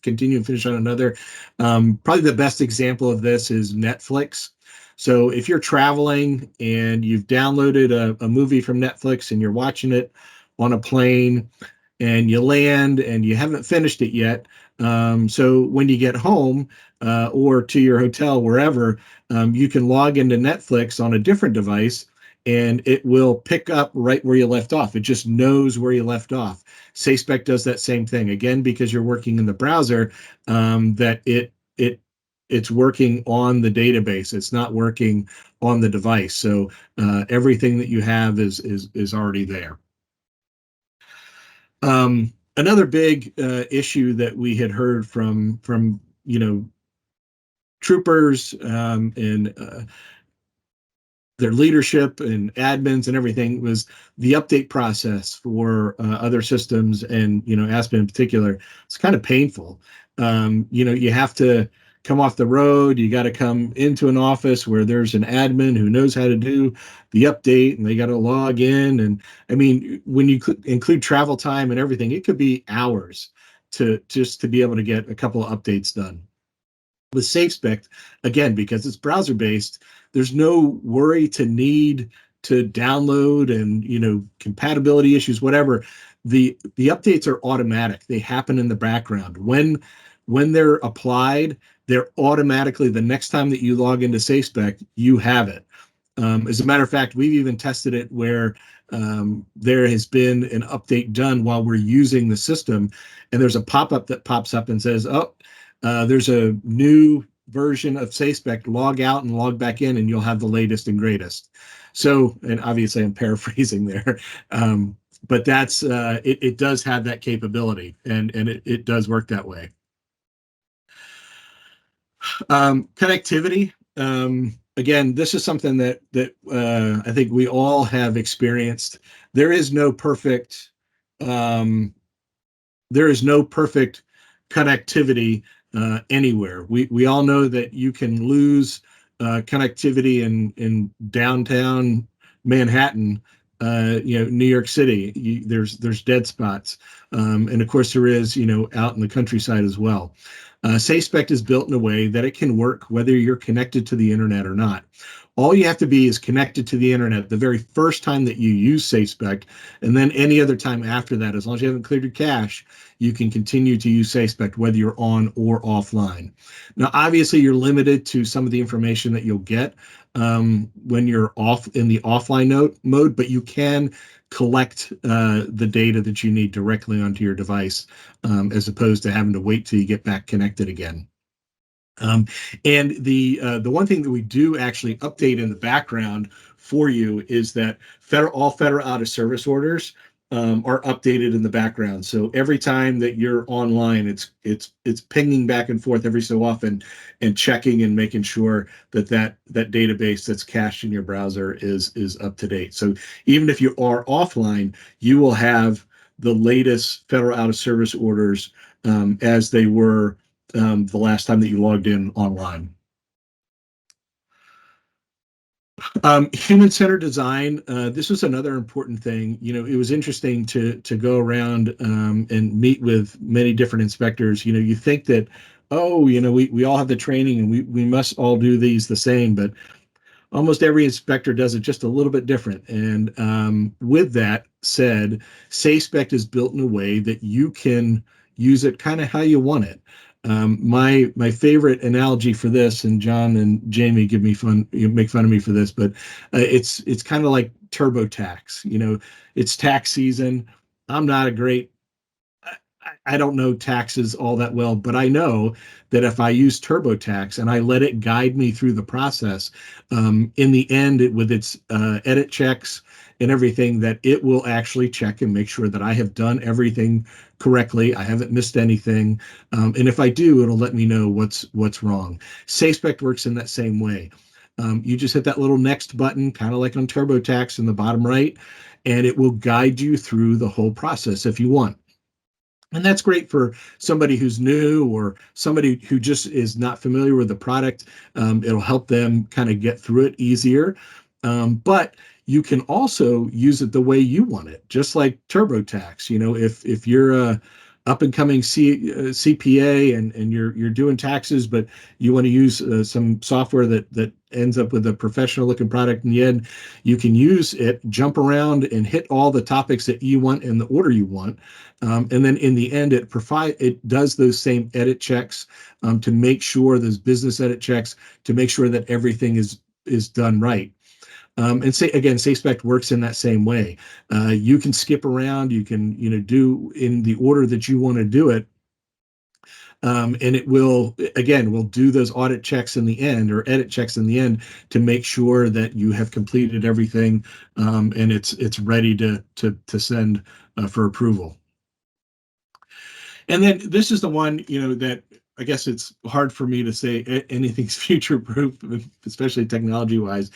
continue and finish on another. Probably the best example of this is Netflix. So if you're traveling and you've downloaded a movie from Netflix and you're watching it on a plane and you land and you haven't finished it yet, so when you get home or to your hotel, wherever, you can log into Netflix on a different device and it will pick up right where you left off. It just knows where you left off. SafeSpect does that same thing. Again, because you're working in the browser, that it's working on the database. It's not working on the device. So everything that you have is already there. Another big issue that we had heard from troopers and their leadership and admins and everything was the update process for other systems, and Aspen in particular. It's kind of painful. You have to come off the road. You got to come into an office where there's an admin who knows how to do the update, and they got to log in. And I mean, when you include travel time and everything, it could be hours to be able to get a couple of updates done. With SafeSpect, again, because it's browser based, there's no worry to need to download and compatibility issues, whatever. The updates are automatic. They happen in the background. When they're applied, they're automatically, the next time that you log into SafeSpect, you have it. As a matter of fact, we've even tested it where there has been an update done while we're using the system, and there's a pop-up that pops up and says, oh, there's a new version of SafeSpect, log out and log back in, and you'll have the latest and greatest. So, and obviously I'm paraphrasing there, but that's it does have that capability, and it does work that way. Connectivity. Again, this is something that I think we all have experienced. There is no perfect connectivity anywhere. We all know that you can lose connectivity in downtown Manhattan, New York City. There's dead spots, and of course there is out in the countryside as well. SafeSpect is built in a way that it can work whether you're connected to the internet or not. All you have to be is connected to the internet the very first time that you use SafeSpect, and then any other time after that, as long as you haven't cleared your cache, you can continue to use SafeSpect whether you're on or offline. Now, obviously, you're limited to some of the information that you'll get when you're off in the offline mode, but you can collect the data that you need directly onto your device, as opposed to having to wait till you get back connected again. And the one thing that we do actually update in the background for you is that all federal out of service orders are updated in the background. So every time that you're online, it's pinging back and forth every so often and checking and making sure that database that's cached in your browser is up to date. So even if you are offline, you will have the latest federal out of service orders as they were the last time that you logged in online. Human-centered design. This was another important thing. It was interesting to go around and meet with many different inspectors. You think that, we all have the training and we must all do these the same, but almost every inspector does it just a little bit different. And with that said, SafeSpect is built in a way that you can use it kind of how you want it. My favorite analogy for this, and John and Jamie make fun of me for this, but it's kind of like TurboTax. It's tax season. I'm not a great, I don't know taxes all that well, but I know that if I use TurboTax and I let it guide me through the process, in the end, with its edit checks and everything, that it will actually check and make sure that I have done everything correctly. I haven't missed anything. And if I do, it'll let me know what's wrong. SafeSpect works in that same way. You just hit that little next button, kind of like on TurboTax in the bottom right, and it will guide you through the whole process if you want. And that's great for somebody who's new or somebody who just is not familiar with the product. It'll help them kind of get through it easier. But you can also use it the way you want it, just like TurboTax. If you're up and coming CPA and you're doing taxes, but you want to use some software that ends up with a professional looking product in the end, you can use it, jump around and hit all the topics that you want in the order you want. And then in the end, it does those same edit checks to make sure those business edit checks to make sure that everything is done right. And say again, SafeSpect works in that same way. You can skip around, you can do in the order that you want to do it, and it will do those audit checks in the end or edit checks in the end to make sure that you have completed everything and it's ready to send for approval. And then this is the one that I guess it's hard for me to say anything's future proof, especially technology wise.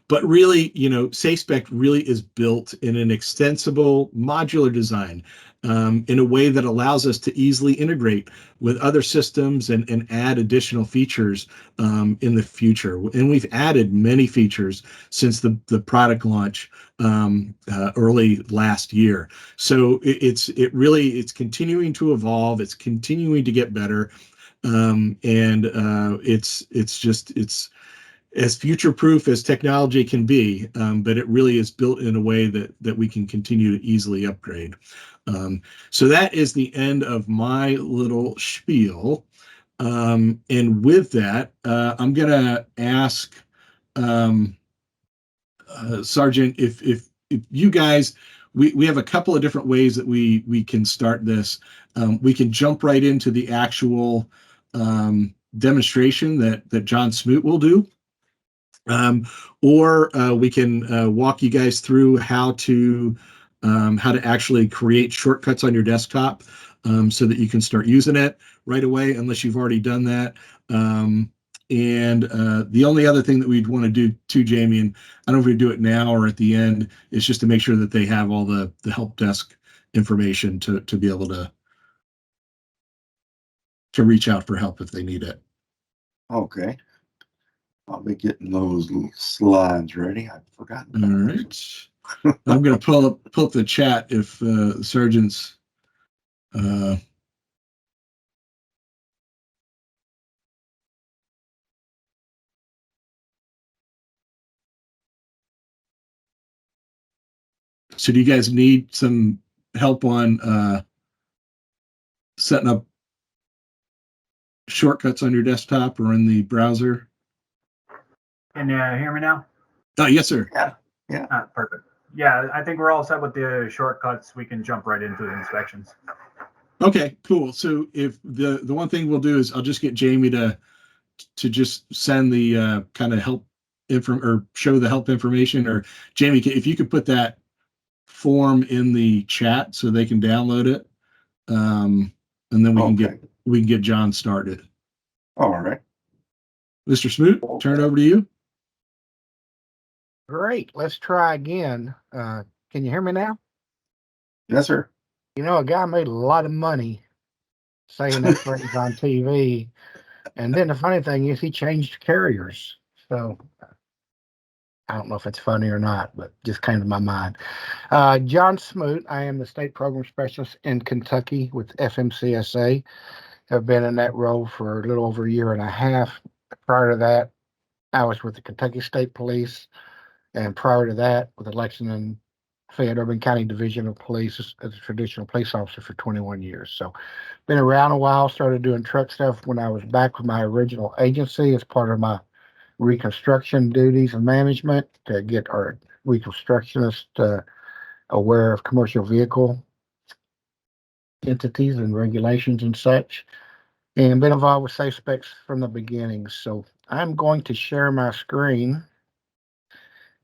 But really, SafeSpect really is built in an extensible modular design in a way that allows us to easily integrate with other systems and add additional features in the future. And we've added many features since the product launch early last year. So it's continuing to evolve. It's continuing to get better. It's as future-proof as technology can be, but it really is built in a way that we can continue to easily upgrade. So that is the end of my little spiel. And with that, I'm going to ask Sergeant if you guys, we have a couple of different ways that we can start this. We can jump right into the actual demonstration that John Smoot will do. Or we can walk you guys through how to actually create shortcuts on your desktop so that you can start using it right away, unless you've already done that. And the only other thing that we'd want to do too, Jamie, and I don't know if we do it now or at the end, is just to make sure that they have all the help desk information to be able to reach out for help if they need it. Okay. I'll be getting those little slides ready. I've forgotten. All right. I'm going to pull up the chat if the sergeants. So do you guys need some help on setting up shortcuts on your desktop or in the browser? Can you hear me now? Yes, sir. Yeah. Perfect. Yeah, I think we're all set with the shortcuts. We can jump right into the inspections. Okay, cool. So if the one thing we'll do is I'll just get Jamie to just send the kind of help or show the help information, or Jamie, if you could put that form in the chat so they can download it, and then we can get John started. All right. Mr. Smoot, turn it over to you. Great. Let's try again. Can you hear me now? Yes, sir. A guy made a lot of money saying that things on TV. And then the funny thing is he changed carriers. So I don't know if it's funny or not, but just came to my mind. John Smoot, I am the state program specialist in Kentucky with FMCSA. Have been in that role for a little over a year and a half. Prior to that, I was with the Kentucky State Police. And prior to that, with election in Fayette Urban County Division of Police as a traditional police officer for 21 years. So been around a while, started doing truck stuff when I was back with my original agency as part of my reconstruction duties and management to get our reconstructionists aware of commercial vehicle entities and regulations and such. And been involved with SafeSpect from the beginning. So I'm going to share my screen.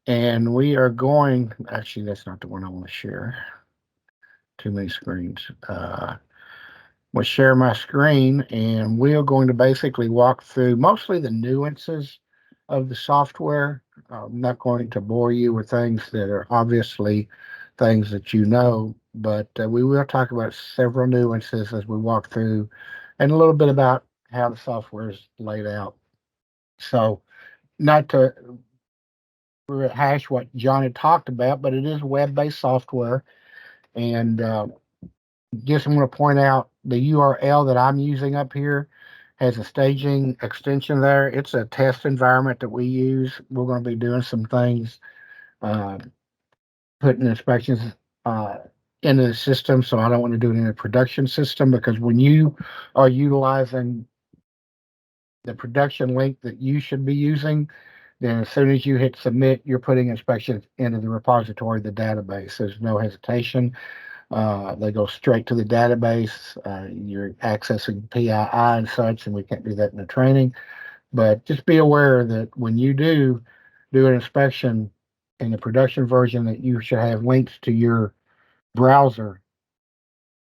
And we are going, actually, that's not the one I want to share. Too many screens. We'll share my screen, and we are going to basically walk through mostly the nuances of the software. I'm not going to bore you with things that are obviously things that you know, but we will talk about several nuances as we walk through and a little bit about how the software is laid out. So not to rehash what John had talked about, but it is web-based software, and Just want to point out the URL that I'm using up here has a staging extension there. It's a test environment that we use. We're going to be doing some things, uh, putting inspections into the system. So I don't want to do it in a production system, because when you are utilizing the production link that you should be using, then as soon as you hit submit, you're putting inspections into the repository, the database. There's no hesitation. They go straight to the database. You're accessing PII and such, and we can't do that in the training. But just be aware that when you do an inspection in the production version, that you should have links to your browser.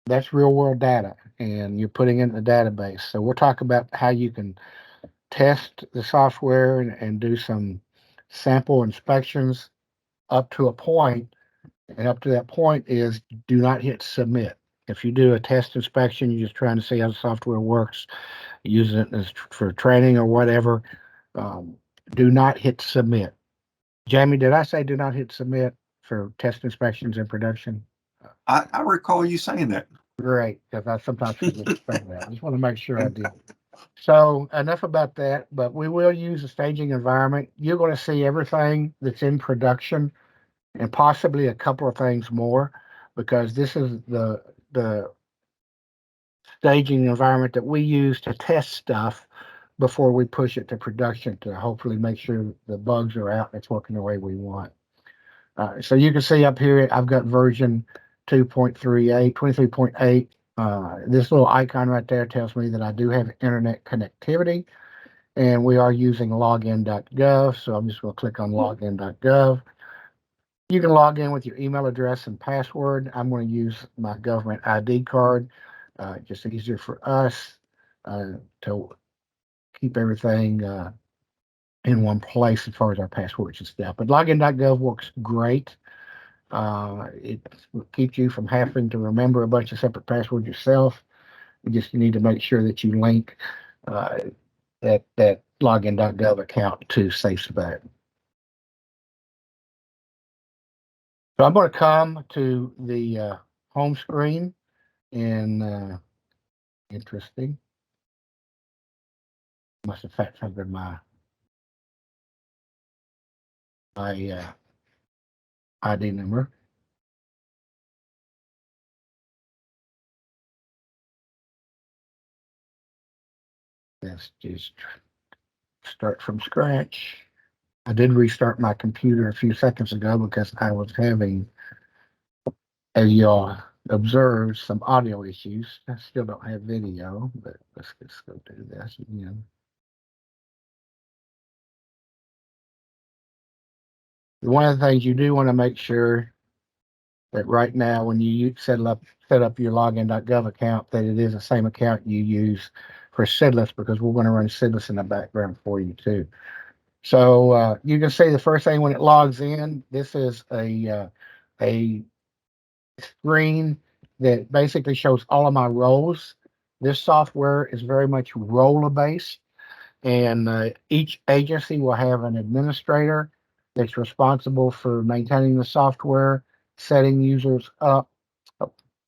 That's real world data, and you're putting it in the database. So we'll talk about how you can test the software and do some sample inspections up to a point. And up to that point is, do not hit submit. If you do a test inspection, you're just trying to see how the software works, using it as for training or whatever, um, do not hit submit. Jamie, did I say do not hit submit for test inspections in production? I recall you saying that. Great, because I sometimes forget to say that. I just want to make sure I did. So enough about that, but we will use a staging environment. You're going to see everything that's in production and possibly a couple of things more, because this is the staging environment that we use to test stuff before we push it to production, to hopefully make sure the bugs are out and it's working the way we want. So you can see up here, I've got version 2.38, 23.8. This little icon right there tells me that I do have internet connectivity, and we are using login.gov. So I'm just going to click on login.gov. You can log in with your email address and password. I'm going to use my government ID card. Just easier for us to keep everything in one place as far as our passwords and stuff. But login.gov works great. It keeps you from having to remember a bunch of separate passwords yourself. You just need to make sure that you link that login.gov account to SafeSpect. So I'm going to come to the home screen, and interesting. Must have fact checked my ID number. Let's just start from scratch. I did restart my computer a few seconds ago because I was having, as y'all observed, some audio issues. I still don't have video, but let's just go do this again. One of the things you do want to make sure that right now, when you set up your login.gov account, that it is the same account you use for SIDLIS, because we're going to run SIDLIS in the background for you too. So you can see the first thing when it logs in, this is a screen that basically shows all of my roles. This software is very much role based, and each agency will have an administrator that's responsible for maintaining the software, setting users up,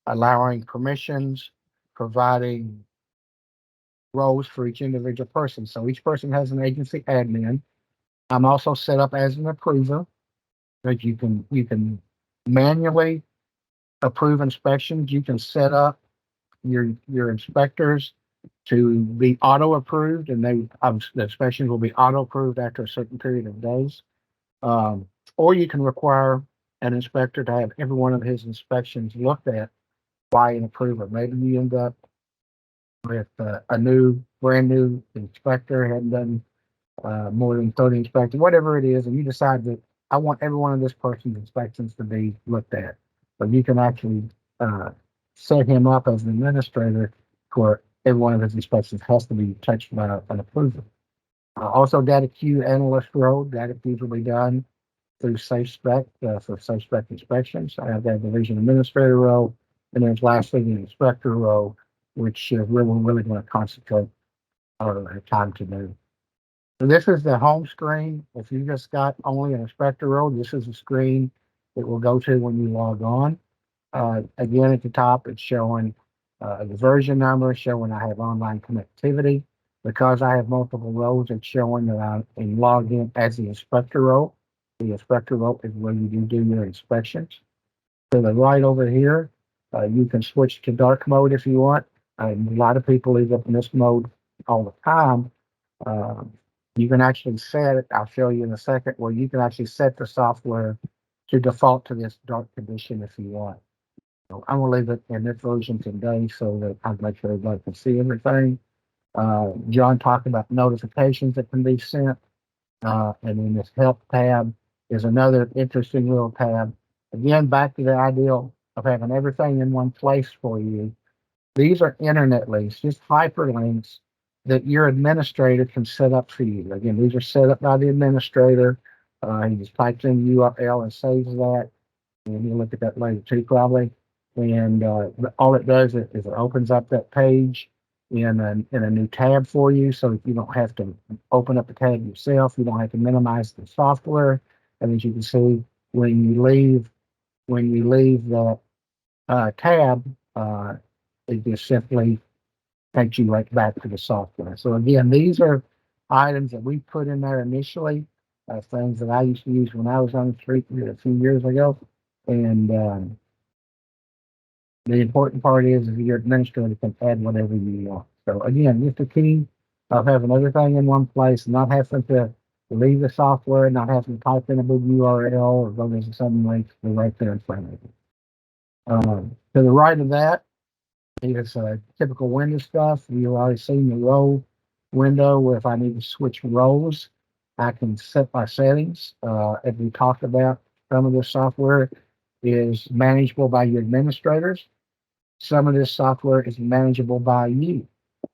allowing permissions, providing roles for each individual person. So each person has an agency admin. I'm also set up as an approver, that you can manually approve inspections. You can set up your inspectors to be auto approved, and the inspections will be auto approved after a certain period of days. Or you can require an inspector to have every one of his inspections looked at by an approver. Maybe you end up with a brand new inspector, hadn't done more than 30 inspections, whatever it is, and you decide that I want every one of this person's inspections to be looked at. But you can actually set him up as an administrator where every one of his inspections has to be touched by an approval. Also, data queue analyst role. Data queues will be done through SafeSpect for SafeSpect inspections. I have that division administrator role, and then lastly the inspector role, which we're really going to concentrate our time to do. So this is the home screen. If you just got only an inspector role, this is the screen it will go to when you log on. Again, at the top, it's showing the version number, showing I have online connectivity. Because I have multiple roles, it's showing that I'm logged in as the inspector role. The inspector role is where you do your inspections. To the right over here, you can switch to dark mode if you want. A lot of people leave up in this mode all the time. Um, you can actually set it, I'll show you in a second, where you can actually set the software to default to this dark condition if you want. So I'm gonna leave it in this version today so that I make sure everybody can see everything. John talked about notifications that can be sent. And then this help tab is another interesting little tab. Again, back to the ideal of having everything in one place for you. These are internet links, just hyperlinks that your administrator can set up for you. Again, these are set up by the administrator. He just types in the URL and saves that. And you'll look at that later too, probably. And all it does is it opens up that page in a new tab for you, so that you don't have to open up the tab yourself. You don't have to minimize the software. And as you can see, when you leave the tab, it just simply takes you right back to the software. So again, these are items that we put in there initially, things that I used to use when I was on the street a few years ago. And the important part is your administrator can add whatever you want. So again, just the key of having everything in one place, not having to leave the software, not having to type in a big URL or go to some links, they're right there in front of you. To the right of that is typical Windows stuff. You've already seen the role window where if I need to switch roles, I can set my settings. As we talked about, some of this software is manageable by your administrators. Some of this software is manageable by you.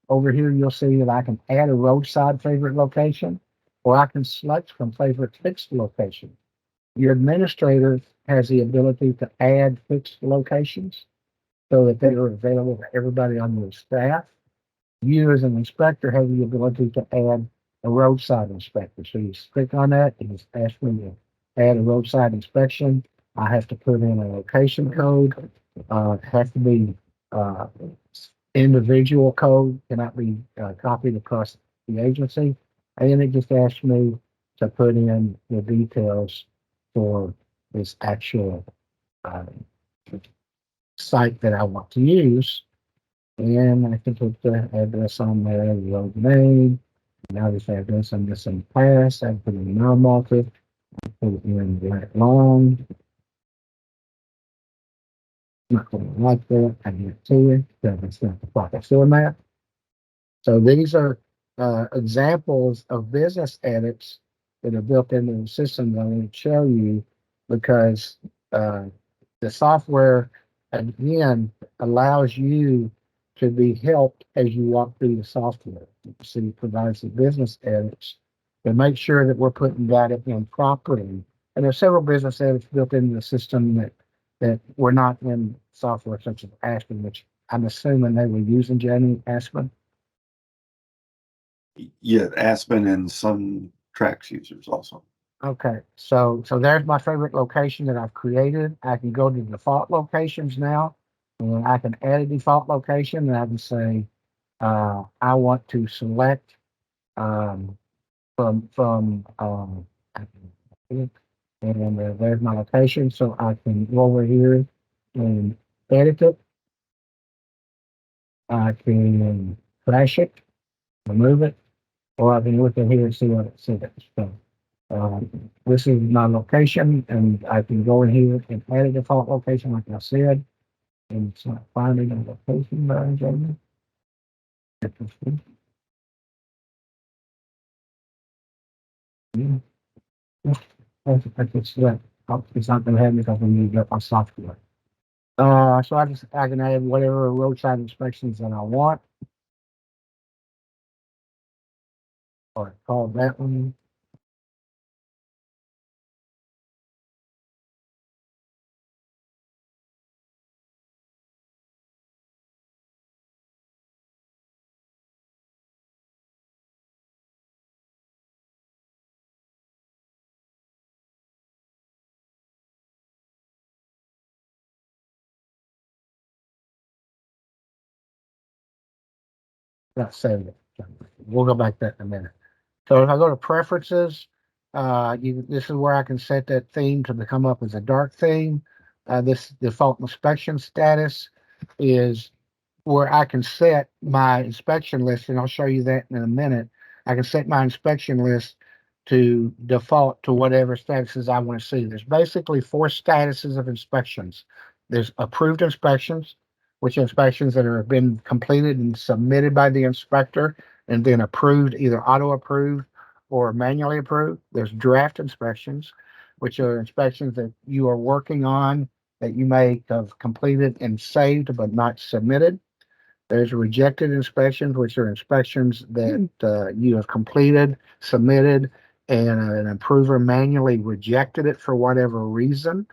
Over here, you'll see that I can add a roadside favorite location, or I can select from favorite fixed location. Your administrator has the ability to add fixed locations so that they are available to everybody on your staff. You as an inspector have the ability to add a roadside inspector. So you click on that and just ask me to add a roadside inspection. I have to put in a location code. It has to be uh, individual code, cannot be copied across the agency. And then it just asks me to put in the details for this actual uh, site that I want to use. And I can put the address on there, the road name. Now this address I'm just in the past. I put in non-market, put it in black long. Not going to like that. I get it to you because it's not the proper format. So these are examples of business edits that are built into the system that I'm going to show you because uh, the software, again, allows you to be helped as you walk through the software. So it provides the business edits to make sure that we're putting data in properly. And there's several business edits built into the system that were not in software such as Aspen, which I'm assuming they were using Jamie Aspen. Yeah, Aspen and some Trax users also. Okay, so there's my favorite location that I've created. I can go to default locations now, and I can add a default location, and I can say I want to select from and there's my location, so I can go over here and edit it. I can crash it, remove it, or I can look in here and see what it says. So this is my location, and I can go in here and add a default location, like I said, and it's not finding a location that I'm getting. Yeah, it's not going to have me because I need to get my software. So I can add whatever roadside inspections that I want, or call that one. not saved it. We'll go back to that in a minute. So if I go to preferences, this is where I can set that theme to come up as a dark theme. This default inspection status is where I can set my inspection list, and I'll show you that in a minute. I can set my inspection list to default to whatever statuses I want to see. There's basically 4 statuses of inspections. There's approved inspections, which are inspections that have been completed and submitted by the inspector and then approved, either auto approved or manually approved. There's draft inspections, which are inspections that you are working on that you may have completed and saved but not submitted. There's rejected inspections, which are inspections that you have completed, submitted, and an approver manually rejected it for whatever reason,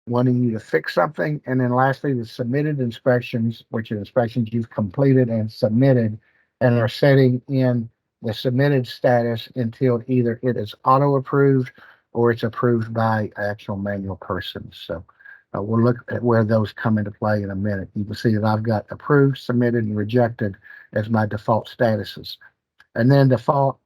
wanting you to fix something. And then lastly, the submitted inspections, which are inspections you've completed and submitted and are setting in the submitted status until either it is auto approved or it's approved by actual manual person. So we'll look at where those come into play in a minute. You can see that I've got approved, submitted, and rejected as my default statuses. And then default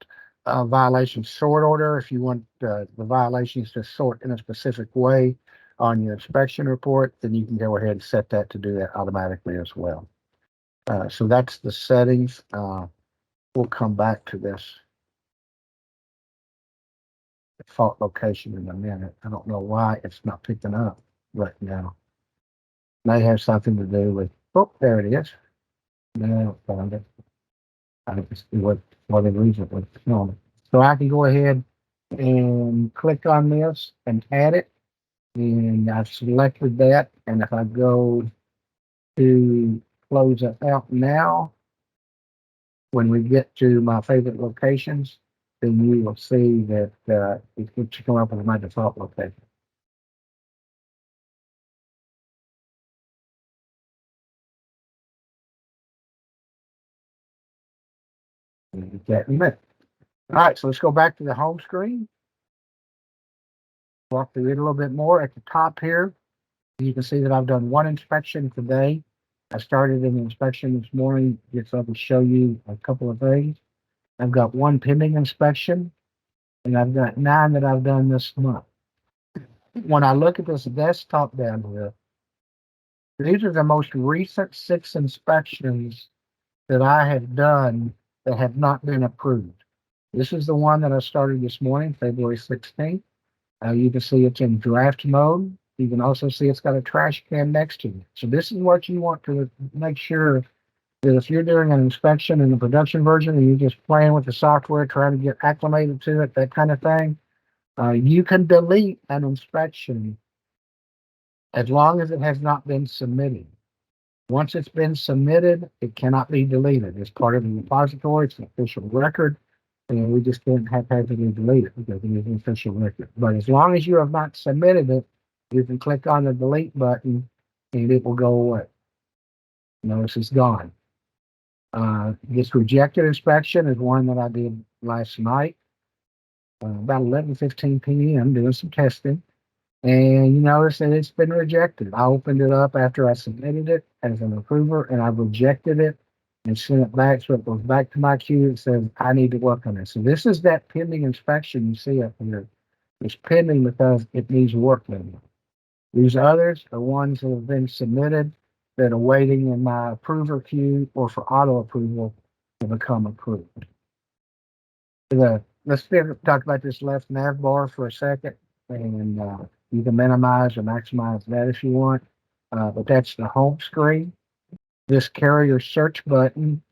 violation sort order. If you want the violations to sort in a specific way on your inspection report, then you can go ahead and set that to do that automatically as well. So that's the settings. We'll come back to this default location in a minute. I don't know why it's not picking up right now. May have something to do with, oh, there it is. No, found it. I don't see what the reason was. No. So I can go ahead and click on this and add it. And I've selected that. And if I go to close it out now, when we get to my favorite locations, then you will see that it should come up with my default location. That in a minute. All right, so let's go back to the home screen. Walk through it a little bit more. At the top here, you can see that I've done 1 inspection today. I started an inspection this morning just so I can show you a couple of things. I've got 1 pending inspection, and I've got 9 that I've done this month. When I look at this desktop down here, these are the most recent 6 inspections that I have done that have not been approved. This is the one that I started this morning, February 16th. You can see it's in draft mode. You can also see it's got a trash can next to it. So this is what you want to make sure that if you're doing an inspection in the production version and you're just playing with the software, trying to get acclimated to it, that kind of thing, you can delete an inspection as long as it has not been submitted. Once it's been submitted, it cannot be deleted. It's part of the repository. It's an official record. And we just can't haphazardly delete it because it is an official record. But as long as you have not submitted it, you can click on the delete button and it will go away. Notice it's gone. This rejected inspection is one that I did last night, about 11:15 p.m. doing some testing. And you notice that it's been rejected. I opened it up after I submitted it as an approver and I rejected it and sent it back. So it goes back to my queue. It says, I need to work on this. So this is that pending inspection you see up here. It's pending because it needs work done. These others are ones that have been submitted that are waiting in my approver queue or for auto approval to become approved. Let's talk about this left nav bar for a second. And you can minimize or maximize that if you want. But that's the home screen. This carrier search button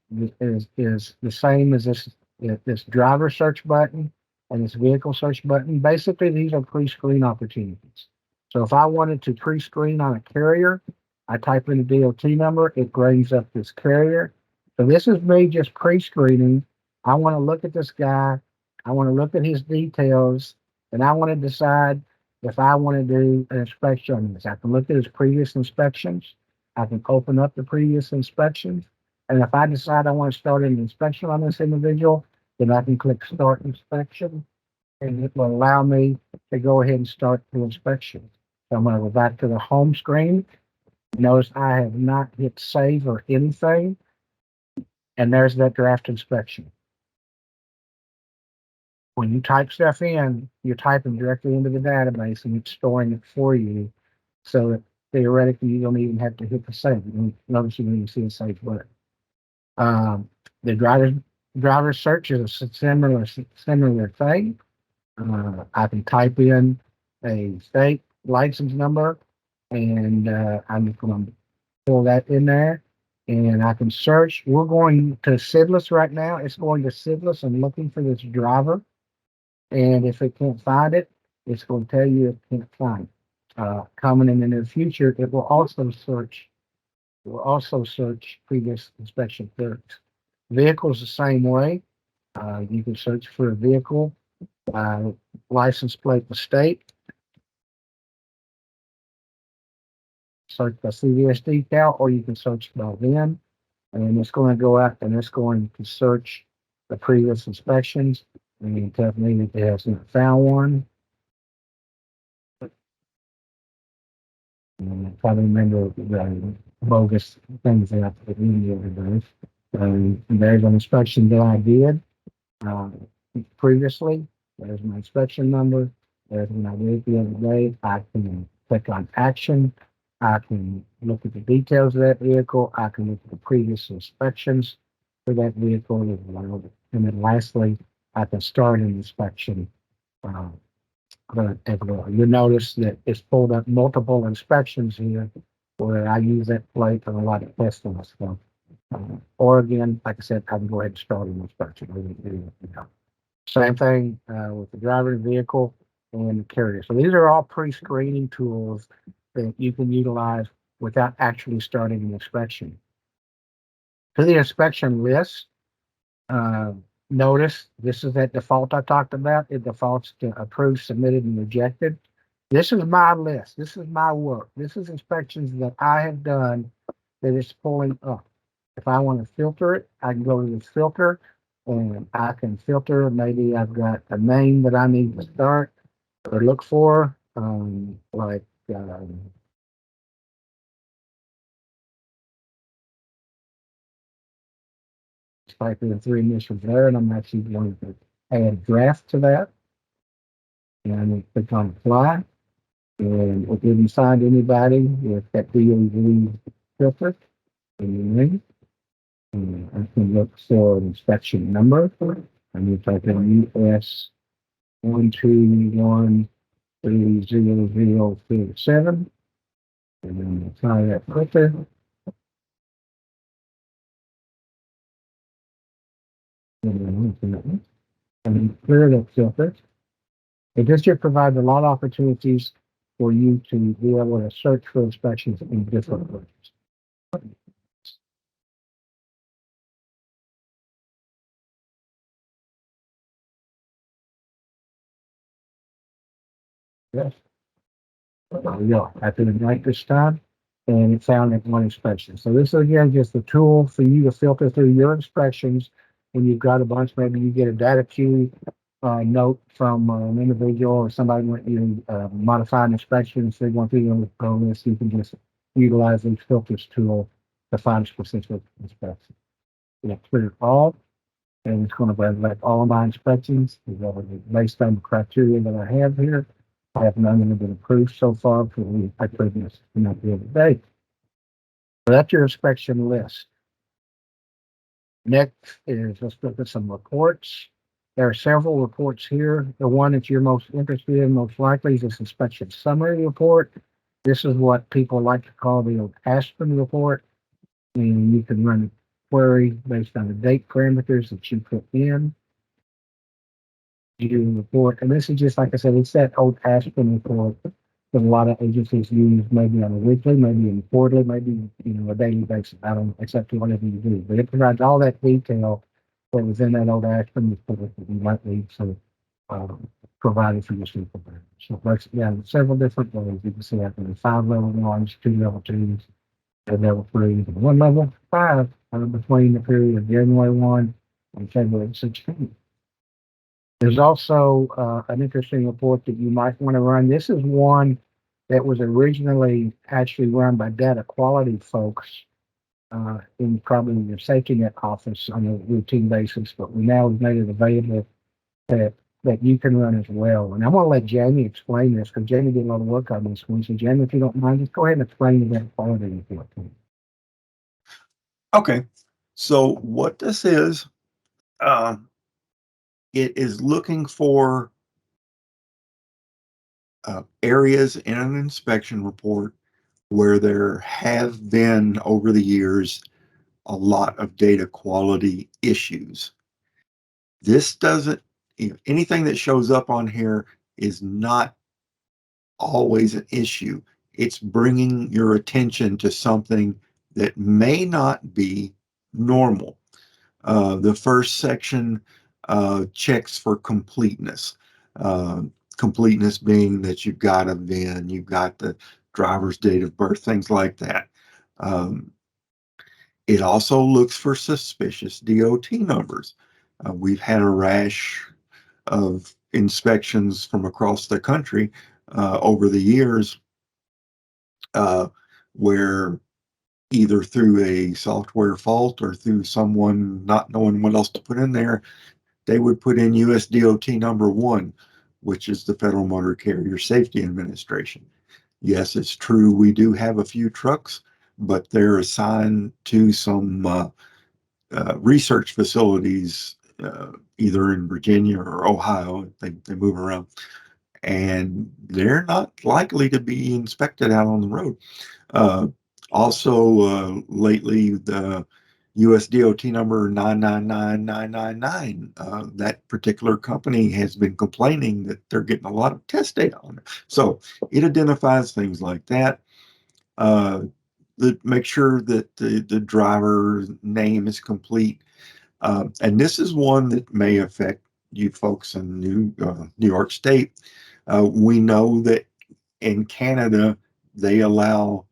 is the same as this driver search button and this vehicle search button. Basically, these are pre-screen opportunities. So if I wanted to pre-screen on a carrier, I type in the DOT number, it brings up this carrier. So this is me just pre-screening. I want to look at this guy. I want to look at his details, and I want to decide if I want to do an inspection on this. I can look at his previous inspections. I can open up the previous inspections. And if I decide I want to start an inspection on this individual, then I can click Start Inspection, and it will allow me to go ahead and start the inspection. So I'm going to go back to the home screen. Notice I have not hit save or anything. And there's that draft inspection. When you type stuff in, you're typing directly into the database and it's storing it for you, so that theoretically you don't even have to hit the save. Notice you need to see a save button. The driver search is a similar thing. I can type in a state license number, and I'm going to pull that in there, and I can search. We're going to Sidless right now. It's going to Sidless and looking for this driver, and if it can't find it, it's going to tell you it can't find it. Coming in the near future, it will also search. Will also search previous inspection clearance. Vehicles the same way. You can search for a vehicle by license plate mistake. Search by CVS decal, or you can search by VIN, and it's going to go out and it's going to search the previous inspections and tell me that it has not found one. And I try to remember the bogus things that I put in the other day. There's an inspection that I did previously. There's my inspection number. There's when I did it the other day. I can click on action. I can look at the details of that vehicle. I can look at the previous inspections for that vehicle. And then lastly, I can start an inspection. You'll notice that it's pulled up multiple inspections here where I use that plate for a lot of testing stuff. Or again, like I said, I can go ahead and start an inspection. Same thing with the driver of the vehicle and the carrier. So these are all pre-screening tools that you can utilize without actually starting an inspection. To the inspection list, notice this is that default I talked about. It defaults to approved, submitted, and rejected. This is my list. This is my work. This is inspections that I have done that it's pulling up. If I want to filter it, I can go to this filter and I can filter. Maybe I've got a name that I need to start or look for, type in the three initials there, and I'm actually going to add a draft to that. And I'm going to click on apply. And it didn't find anybody with that DOV filter. And I can look for an inspection number. I'm going to type in US 121300037. And then apply that filter. And clear that filter. It just provides a lot of opportunities for you to be able to search for inspections in different ways. Yes. There we go. I did it right this time, and it found that one inspection. So this is again just a tool for you to filter through your inspections when you've got a bunch. Maybe you get a data queue note from an individual or somebody went you modify an inspection. So they want to be on the list. You can just utilize these filters tool to find specific inspections. Clear all, and it's going to evaluate all of my inspections based on the criteria that I have here. I have none that have been approved so far for the previous not the other day. So that's your inspection list. Next is let's look at some reports. There are several reports here. The one that you're most interested in, most likely, is this inspection summary report. This is what people like to call the old Aspen report. And you can run a query based on the date parameters that you put in. You report, and this is just like I said, it's that old Aspen report that a lot of agencies use, maybe on a weekly, maybe on a quarterly, maybe a daily basis. I don't know, except whatever you do, but it provides all that detail that was in that old Aspen report that you might need to provide for your supervisor. So that's several different ways. You can see that there are 5 level 1s, 2 level 2s, and level 3s, and 1 level 5 between the period of January 1 and February 16. There's also an interesting report that you might want to run. This is one that was originally actually run by data quality folks in probably your safety net office on a routine basis, but we now have made it available that you can run as well. And I'm going to let Jamie explain this because Jamie did a lot of work on this one. So Jamie, if you don't mind, just go ahead and explain that quality report. Okay. So what this is, it is looking for areas in an inspection report where there have been over the years a lot of data quality issues. This doesn't, anything that shows up on here is not always an issue. It's bringing your attention to something that may not be normal. The first section checks for completeness. Completeness being that you've got a VIN, you've got the driver's date of birth, things like that. It also looks for suspicious DOT numbers. We've had a rash of inspections from across the country over the years where either through a software fault or through someone not knowing what else to put in there, they would put in US DOT number 1, which is the Federal Motor Carrier Safety Administration. Yes, it's true. We do have a few trucks, but they're assigned to some research facilities, either in Virginia or Ohio. They move around, and they're not likely to be inspected out on the road. Also, lately, the US DOT number 999999, that particular company has been complaining that they're getting a lot of test data on it. So it identifies things like that. Make sure that the driver's name is complete. And this is one that may affect you folks in New York State. We know that in Canada, they allow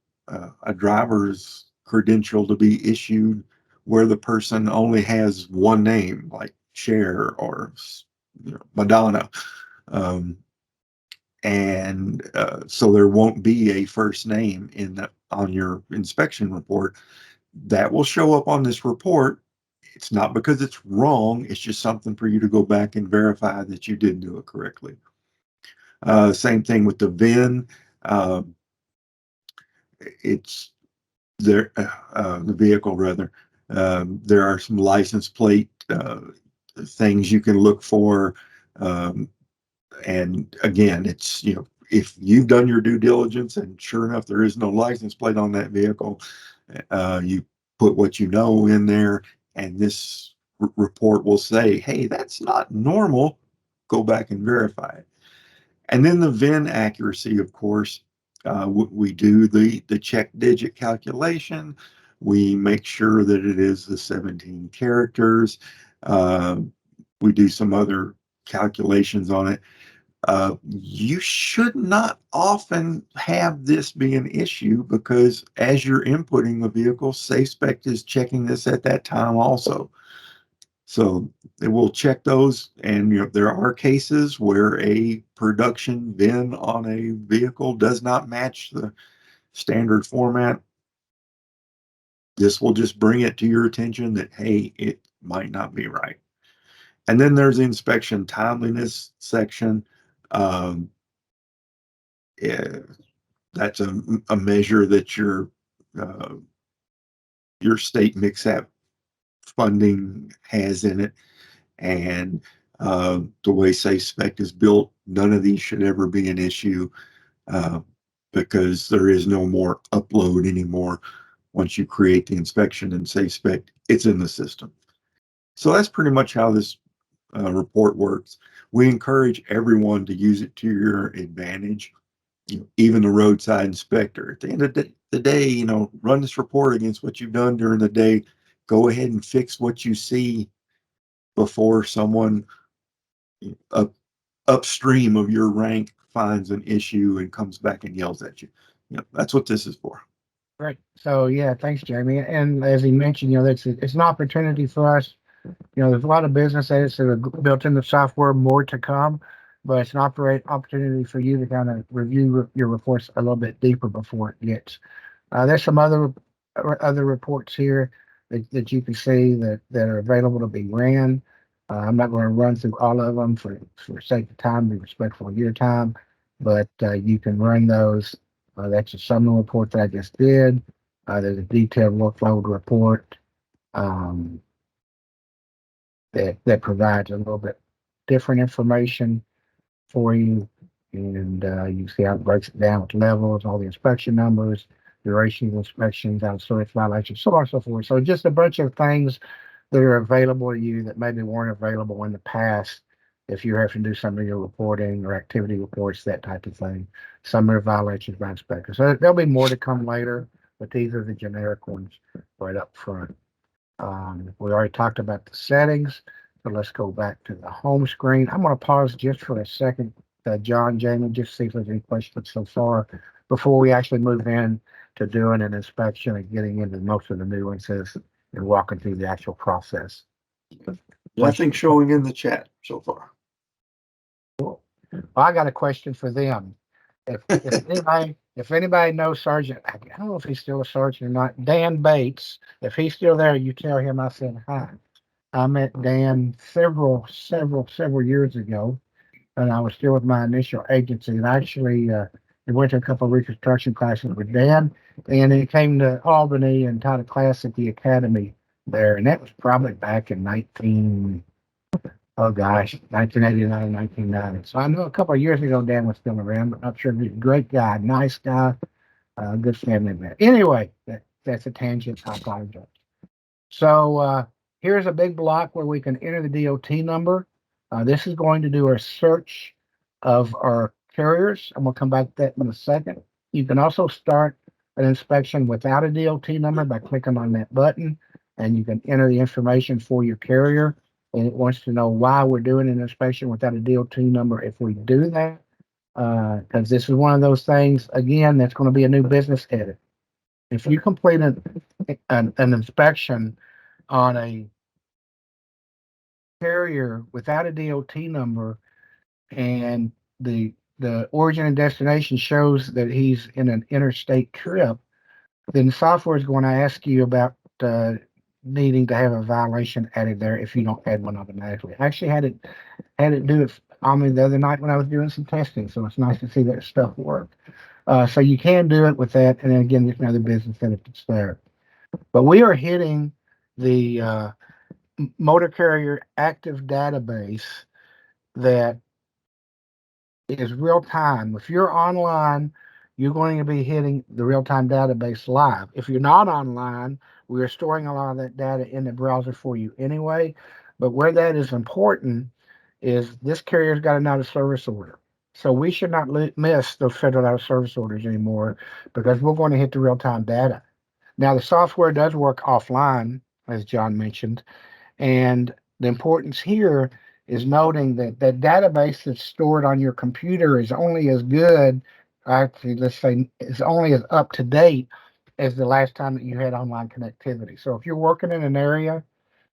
a driver's credential to be issued where the person only has one name, like Cher or Madonna. So there won't be a first name on your inspection report. That will show up on this report. It's not because it's wrong. It's just something for you to go back and verify that you did do it correctly. Same thing with the VIN. It's there, the vehicle rather. There are some license plate things you can look for. And again, it's, if you've done your due diligence and sure enough, there is no license plate on that vehicle, you put what you know in there, and this report will say, hey, that's not normal. Go back and verify it. And then the VIN accuracy, of course, we do the check digit calculation. We make sure that it is the 17 characters. We do some other calculations on it. You should not often have this be an issue because as you're inputting the vehicle, SafeSpect is checking this at that time also. So it will check those, and there are cases where a production VIN on a vehicle does not match the standard format. This will just bring it to your attention that, hey, it might not be right. And then there's the inspection timeliness section. That's a measure that your state MCSA funding has in it. And the way SafeSpect is built, none of these should ever be an issue because there is no more upload anymore. Once you create the inspection in SafeSpect, it's in the system. So that's pretty much how this report works. We encourage everyone to use it to your advantage. Even the roadside inspector. At the end of the day, run this report against what you've done during the day. Go ahead and fix what you see before someone upstream of your rank finds an issue and comes back and yells at you. That's what this is for. Right. So yeah, thanks, Jamie. And as he mentioned, it's an opportunity for us. There's a lot of business aids that are built in the software, more to come, but it's an opportunity for you to kind of review your reports a little bit deeper before it gets. There's some other other reports here that you can see that are available to be ran. I'm not going to run through all of them for sake of time, be respectful of your time, but you can run those. That's a summary report that I just did. There's a detailed workload report that provides a little bit different information for you. And you see how it breaks it down with levels, all the inspection numbers, duration of inspections, out of service violations, so on and so forth. So just a bunch of things that are available to you that maybe weren't available in the past if you're having to do some of your reporting or activity reports, that type of thing. Summary of violations by inspectors. So there'll be more to come later, but these are the generic ones right up front. We already talked about the settings, so let's go back to the home screen. I'm going to pause just for a second, John, Jamie, just see if there's any questions so far before we actually move in to doing an inspection and getting into most of the nuances and walking through the actual process. Nothing showing in the chat so far. Well, I got a question for them. If anybody knows Sergeant, I don't know if he's still a sergeant or not, Dan Bates, if he's still there, you tell him I said hi. I met Dan several years ago, and I was still with my initial agency, and actually went to a couple of reconstruction classes with Dan, and he came to Albany and taught a class at the academy there, and that was probably back in 1989, 1990. So I know a couple of years ago Dan was still around, but not sure. He's a great guy, nice guy, good family man. Anyway, that's a tangent. I apologize. So here's a big block where we can enter the DOT number. This is going to do a search of our carriers. I'm going to come back to that in a second. You can also start an inspection without a DOT number by clicking on that button, and you can enter the information for your carrier. And it wants to know why we're doing an inspection without a DOT number if we do that. Because this is one of those things, again, that's going to be a new business edit. If you complete an inspection on a carrier without a DOT number and the origin and destination shows that he's in an interstate trip, then the software is going to ask you about needing to have a violation added there if you don't add one automatically. I actually had it do it on me the other night when I was doing some testing, so it's nice to see that stuff work. So you can do it with that, and then again, there's another business edit that's there. But we are hitting the motor carrier active database that is real time. If you're online, you're going to be hitting the real time database live. If you're not online, we are storing a lot of that data in the browser for you anyway. But where that is important is this carrier's got an out of service order. So we should not miss those federal out of service orders anymore because we're going to hit the real time data. Now, the software does work offline, as John mentioned, and the importance here is noting that that database that's stored on your computer is only as good, actually, let's say, is only as up to date as the last time that you had online connectivity. So if you're working in an area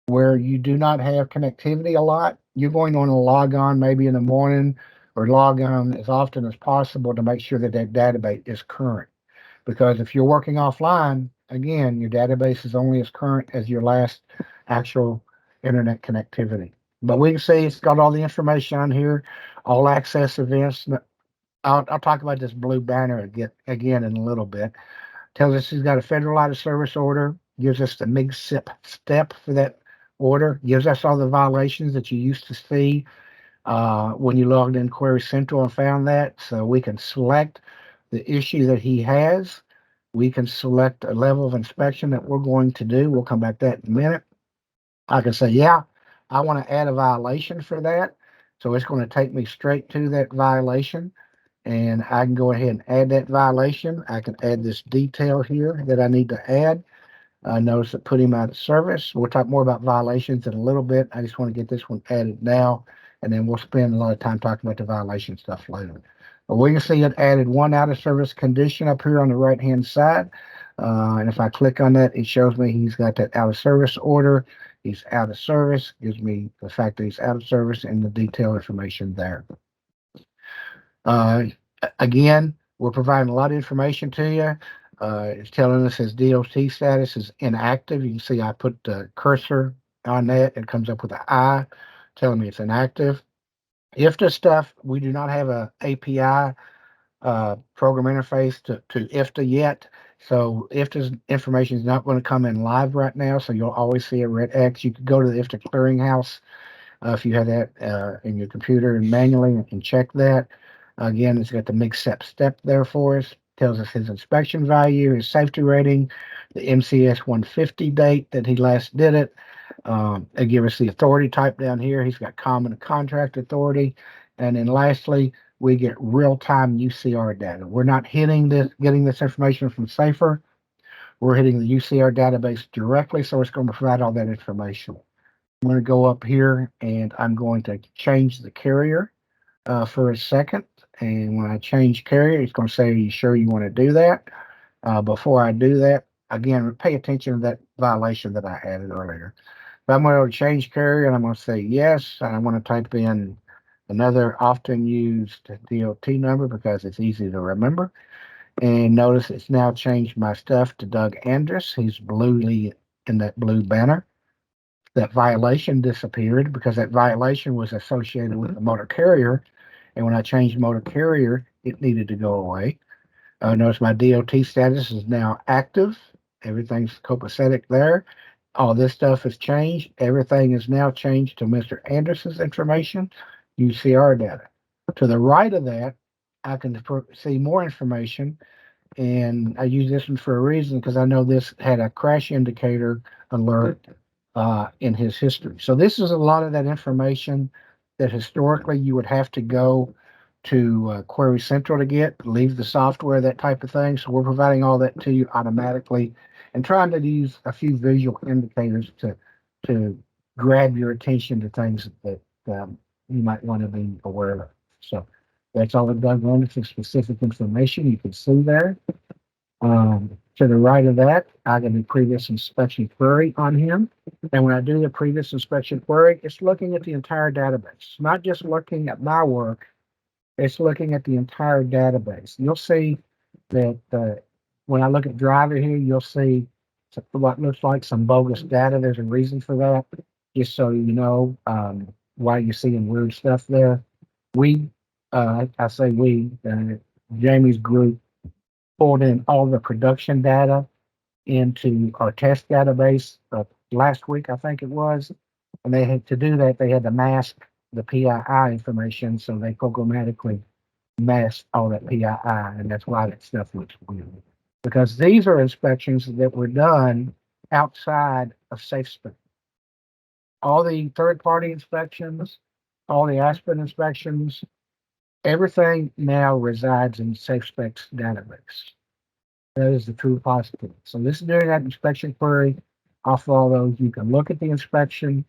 where you do not have connectivity a lot, you're going to want to log on maybe in the morning or log on as often as possible to make sure that that database is current. Because if you're working offline, again, your database is only as current as your last actual internet connectivity. But we can see it's got all the information on here, all access events. I'll talk about this blue banner again in a little bit. Tells us he's got a federal out of service order, gives us the MIG-SIP step for that order, gives us all the violations that you used to see when you logged in Query Central and found that. So we can select the issue that he has. We can select a level of inspection that we're going to do. We'll come back to that in a minute. I can say, yeah, I want to add a violation for that. So it's going to take me straight to that violation. And I can go ahead and add that violation. I can add this detail here that I need to add. Notice that put him out of service. We'll talk more about violations in a little bit. I just want to get this one added now. And then we'll spend a lot of time talking about the violation stuff later. But we can see it added one out of service condition up here on the right hand side. And if I click on that, it shows me he's got that out of service order. He's out of service, gives me the fact that he's out of service and the detailed information there. Again, we're providing a lot of information to you. It's telling us his DOT status is inactive. You can see I put the cursor on that. It comes up with an I telling me it's inactive. IFTA stuff, we do not have a API program interface to IFTA yet. So IFTA's information is not going to come in live right now. So you'll always see a red X. You could go to the IFTA clearinghouse if you have that in your computer and manually and check that. Again, it's got the mix step there for us. Tells us his inspection value, his safety rating, the MCS 150 date that he last did it. They give us the authority type down here. He's got common contract authority. And then lastly, we get real-time UCR data. We're not getting this information from Safer. We're hitting the UCR database directly, so it's going to provide all that information. I'm going to go up here and I'm going to change the carrier for a second. And when I change carrier, it's going to say, are you sure you want to do that? Before I do that, again, pay attention to that violation that I added earlier. But I'm going to change carrier and I'm going to say yes. And I'm going to type in another often used DOT number because it's easy to remember. And notice it's now changed my stuff to Doug Andrus. He's bluely in that blue banner. That violation disappeared because that violation was associated with the motor carrier. And when I changed motor carrier, it needed to go away. Notice my DOT status is now active. Everything's copacetic there. All this stuff has changed. Everything is now changed to Mr. Anderson's information, UCR data. To the right of that, I can see more information. And I use this one for a reason because I know this had a crash indicator alert in his history. So this is a lot of that information that historically you would have to go to Query Central to get, leave the software, that type of thing. So we're providing all that to you automatically and trying to use a few visual indicators to grab your attention to things that you might want to be aware of. So that's all I've done on some specific information you can see there. To the right of that, I can do previous inspection query on him. And when I do the previous inspection query, it's looking at the entire database, not just looking at my work. It's looking at the entire database. You'll see that when I look at driver here, you'll see what looks like some bogus data. There's a reason for that, just so you know why you're seeing weird stuff there. I say we, Jamie's group pulled in all the production data into our test database last week, I think it was. And they had to do that, they had to mask the PII information, so they programmatically masked all that PII, and that's why that stuff looks weird. Because these are inspections that were done outside of SafeSpect. All the third-party inspections, all the Aspen inspections, everything now resides in SafeSpect's database. That is the true positive. So this is doing that inspection query. Off of all those, you can look at the inspection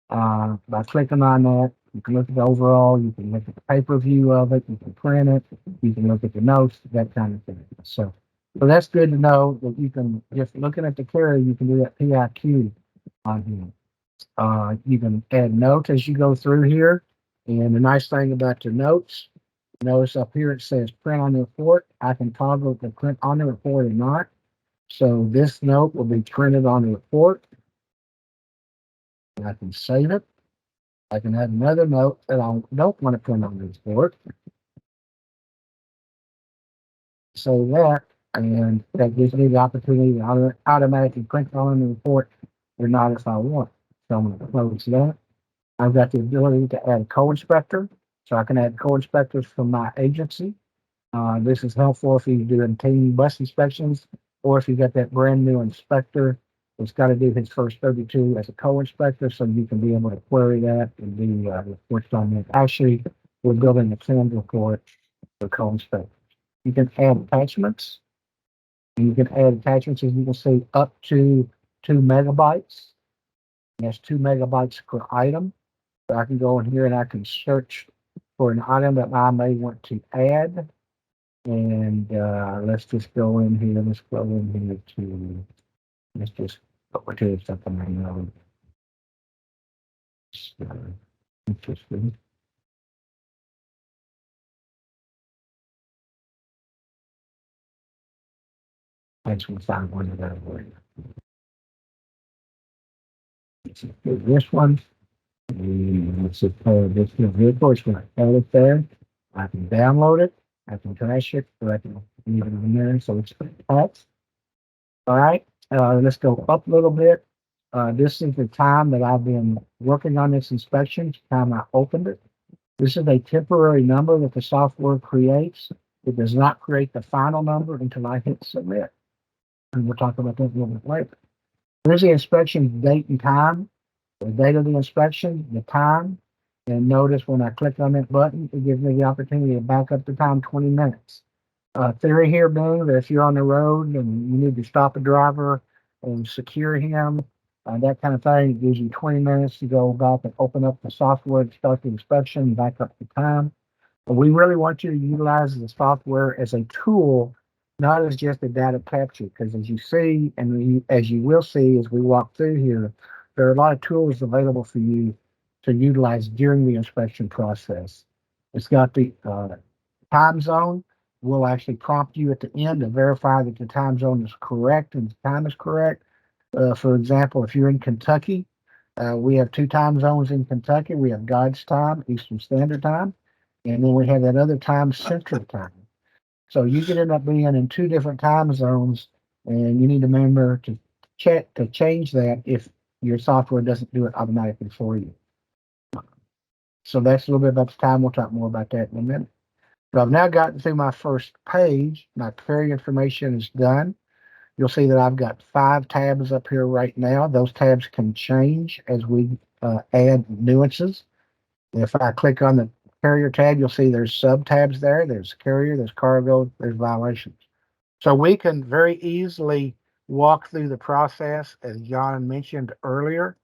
by clicking on that. You can look at the overall. You can look at the paper view of it. You can print it. You can look at the notes, that kind of thing. So that's good to know that you can, just looking at the carrier, you can do that PIQ on here. You can add notes as you go through here. And the nice thing about the notes, notice up here it says print on the report. I can toggle the print on the report or not. So this note will be printed on the report. I can save it. I can add another note that I don't want to print on the report. So that, and that gives me the opportunity to automatically print on the report or not if I want. So I'm going to close that. I've got the ability to add a co-inspector. So I can add co-inspectors from my agency. This is helpful if you're doing team bus inspections or if you've got that brand new inspector that's got to do his first 32 as a co-inspector, so you can be able to query that and do reports on that. Actually, we're building a canned report for co-inspector. You can add attachments. And you can add attachments, as you can see, up to 2 megabytes. And that's 2 megabytes per item. So I can go in here and I can search for an item that I may want to add. And let's just go in here. Let's go in here to, let's just go to something I know. Interesting. case we find one of those. This one, it's a this vehicle. It's going to add it there. I can download it. I can trash it. Or I can leave it in there. So it's attached. All right. Let's go up a little bit. This is the time that I've been working on this inspection. The time I opened it. This is a temporary number that the software creates. It does not create the final number until I hit submit. And we'll talk about that a little bit later. There's the inspection date and time, the date of the inspection, the time, and notice when I click on that button, it gives me the opportunity to back up the time 20 minutes. Theory here being that if you're on the road and you need to stop a driver and secure him, that kind of thing, it gives you 20 minutes to go back and open up the software to start the inspection and back up the time. But we really want you to utilize the software as a tool, not as just a data capture, because as you see, and as you will see as we walk through here, there are a lot of tools available for you to utilize during the inspection process. It's got the time zone. We'll actually prompt you at the end to verify that the time zone is correct and the time is correct. For example, if you're in Kentucky, we have 2 time zones in Kentucky. We have God's time, Eastern Standard Time, and then we have that other time, Central Time. So you could end up being in 2 different time zones, and you need to remember to check to change that if your software doesn't do it automatically for you. So that's a little bit about the time. We'll talk more about that in a minute. But I've now gotten through my first page. My carrier information is done. You'll see that I've got 5 tabs up here right now. Those tabs can change as we add nuances. If I click on the carrier tab, you'll see there's sub tabs there. There's carrier, there's cargo, there's violations. So we can very easily walk through the process as John mentioned earlier.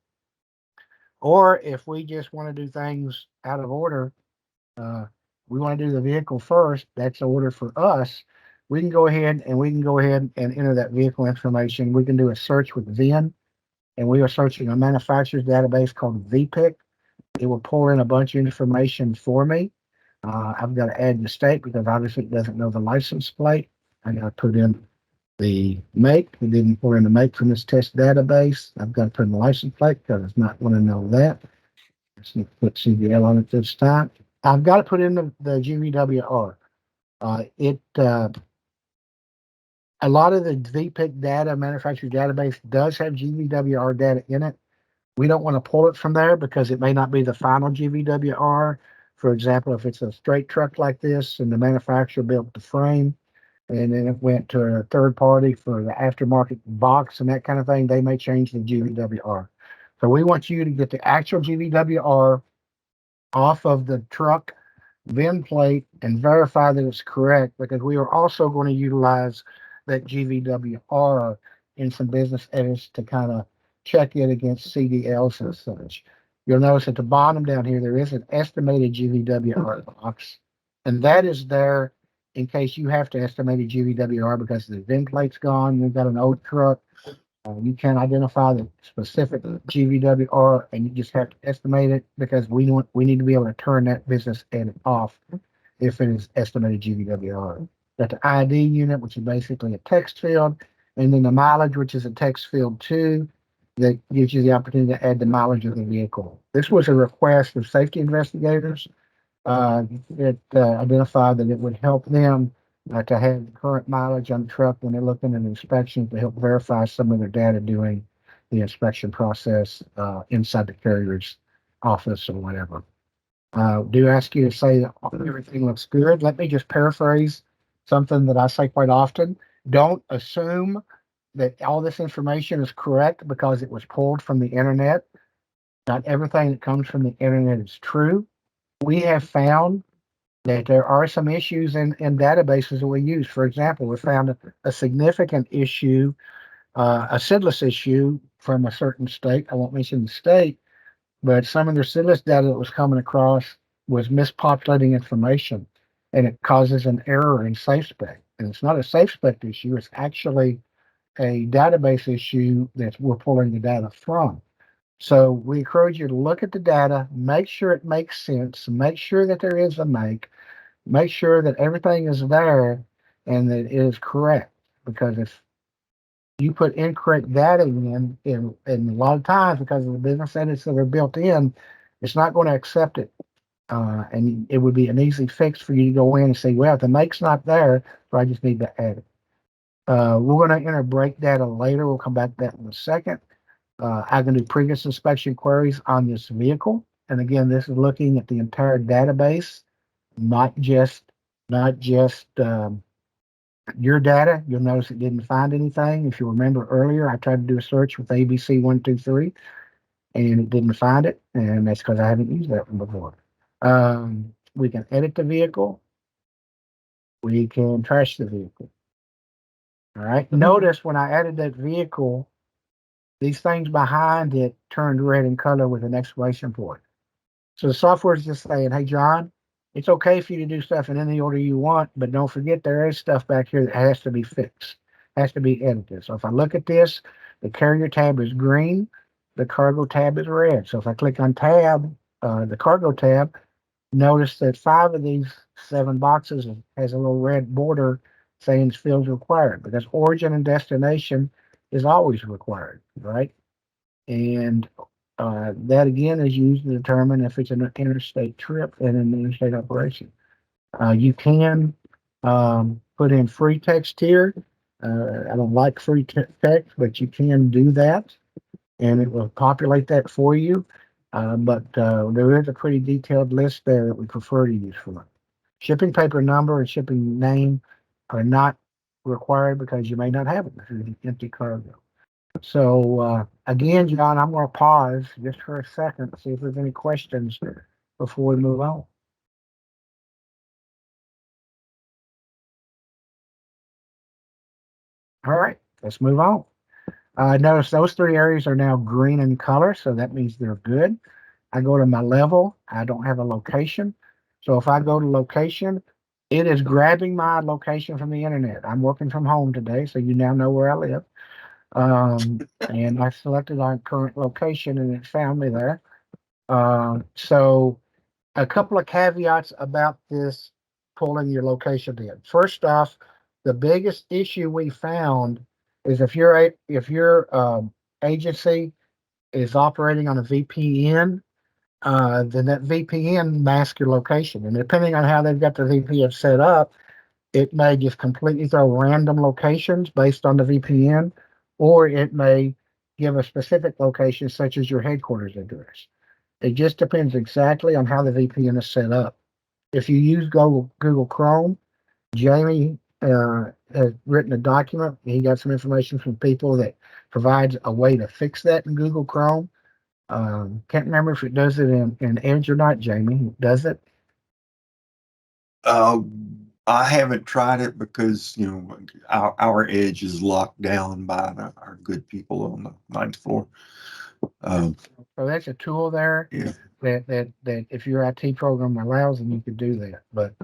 Or if we just want to do things out of order, we want to do the vehicle first, that's the order for us. We can go ahead and enter that vehicle information. We can do a search with VIN, and we are searching a manufacturer's database called VPIC. It will pull in a bunch of information for me. I've got to add the state because obviously it doesn't know the license plate. I got to put in the make. It didn't pull in the make from this test database. I've got to put in the license plate because it's not going to know that. Let's put CDL on it this time. I've got to put in the GVWR. A lot of the VPIC data, manufacturer database, does have GVWR data in it. We don't want to pull it from there because it may not be the final GVWR. For example, if it's a straight truck like this and the manufacturer built the frame and then it went to a third party for the aftermarket box and that kind of thing, they may change the GVWR. So we want you to get the actual GVWR off of the truck VIN plate and verify that it's correct, because we are also going to utilize that GVWR in some business edits to kind of check it against CDLs and such. You'll notice at the bottom down here, there is an estimated GVWR box, and that is there in case you have to estimate a GVWR because the VIN plate's gone, you've got an old truck, you can't identify the specific GVWR, and you just have to estimate it because we need to be able to turn that business edit off if it is estimated GVWR. Got the ID unit, which is basically a text field, and then the mileage, which is a text field too, that gives you the opportunity to add the mileage of the vehicle. This was a request of safety investigators that identified that it would help them to have the current mileage on the truck when they're looking at inspection to help verify some of their data during the inspection process inside the carrier's office or whatever. Do ask you to say that everything looks good. Let me just paraphrase something that I say quite often. Don't assume that all this information is correct because it was pulled from the internet. Not everything that comes from the internet is true. We have found that there are some issues in databases that we use. For example, we found a significant issue, a SIDLIS issue from a certain state. I won't mention the state, but some of their SIDLIS data that was coming across was mispopulating information, and it causes an error in SafeSpect. And it's not a SafeSpect issue, it's actually a database issue that we're pulling the data from. So we encourage you to look at the data, make sure it makes sense, make sure that there is a make sure that everything is there and that it is correct. Because if you put incorrect data in a lot of times because of the business edits that are built in, it's not going to accept it. And it would be an easy fix for you to go in and say, well, the make's not there, so I just need to add it. We're going to enter break data later. We'll come back to that in a second. I can do previous inspection queries on this vehicle. And again, this is looking at the entire database, not just your data. You'll notice it didn't find anything. If you remember earlier, I tried to do a search with ABC123 and it didn't find it. And that's because I haven't used that one before. We can edit the vehicle. We can trash the vehicle. All right. Notice when I added that vehicle, these things behind it turned red in color with an exclamation point. So the software is just saying, hey, John, it's okay for you to do stuff in any order you want, but don't forget there is stuff back here that has to be fixed, has to be edited. So if I look at this, the carrier tab is green, the cargo tab is red. So if I click on tab, the cargo tab, notice that 5 of these 7 boxes has a little red border saying fields required because origin and destination is always required, right? And that again is used to determine if it's an interstate trip and an interstate operation. You can put in free text here. I don't like free text, but you can do that and it will populate that for you. But there is a pretty detailed list there that we prefer to use for that. Shipping paper number and shipping name are not required because you may not have it if it's an empty cargo. So again, John, I'm going to pause just for a second to see if there's any questions before we move on. All right, let's move on. Notice those 3 areas are now green in color, so that means they're good. I go to my level. I don't have a location. So if I go to location, it is grabbing my location from the internet. I'm working from home today, so you now know where I live. And I selected our current location and it found me there. So a couple of caveats about this pulling your location in. First off, the biggest issue we found is if your agency is operating on a VPN, then that VPN masks your location. And depending on how they've got the VPN set up, it may just completely throw random locations based on the VPN, or it may give a specific location, such as your headquarters address. It just depends exactly on how the VPN is set up. If you use Google Chrome, Jamie has written a document. He got some information from people that provides a way to fix that in Google Chrome. Can't remember if it does it in Edge or not, Jamie. Does it? I haven't tried it because, our edge is locked down by our good people on the 9th floor. So that's a tool there. Yeah. That if your IT program allows, then you could do that. But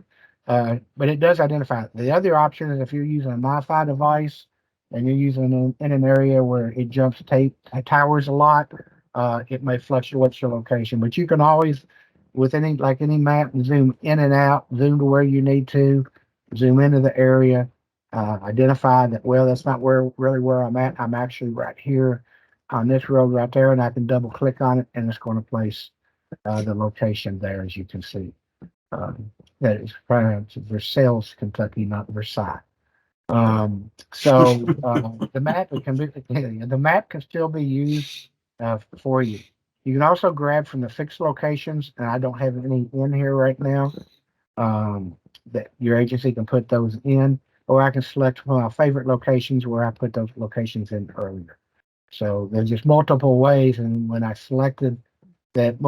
it does identify it. The other option is if you're using a Wi-Fi device and you're using in an area where it jumps towers a lot, it may fluctuate your location. But you can always, with any map, zoom in and out, zoom to where you need to, zoom into the area, identify that, well, that's not really where I'm at. I'm actually right here on this road right there, and I can double click on it, and it's going to place the location there, as you can see. That is Versailles, Kentucky, not Versailles. So the map can still be used for you. You can also grab from the fixed locations, and I don't have any in here right now. That your agency can put those in, or I can select one of my favorite locations where I put those locations in earlier. So there's just multiple ways, and when I selected that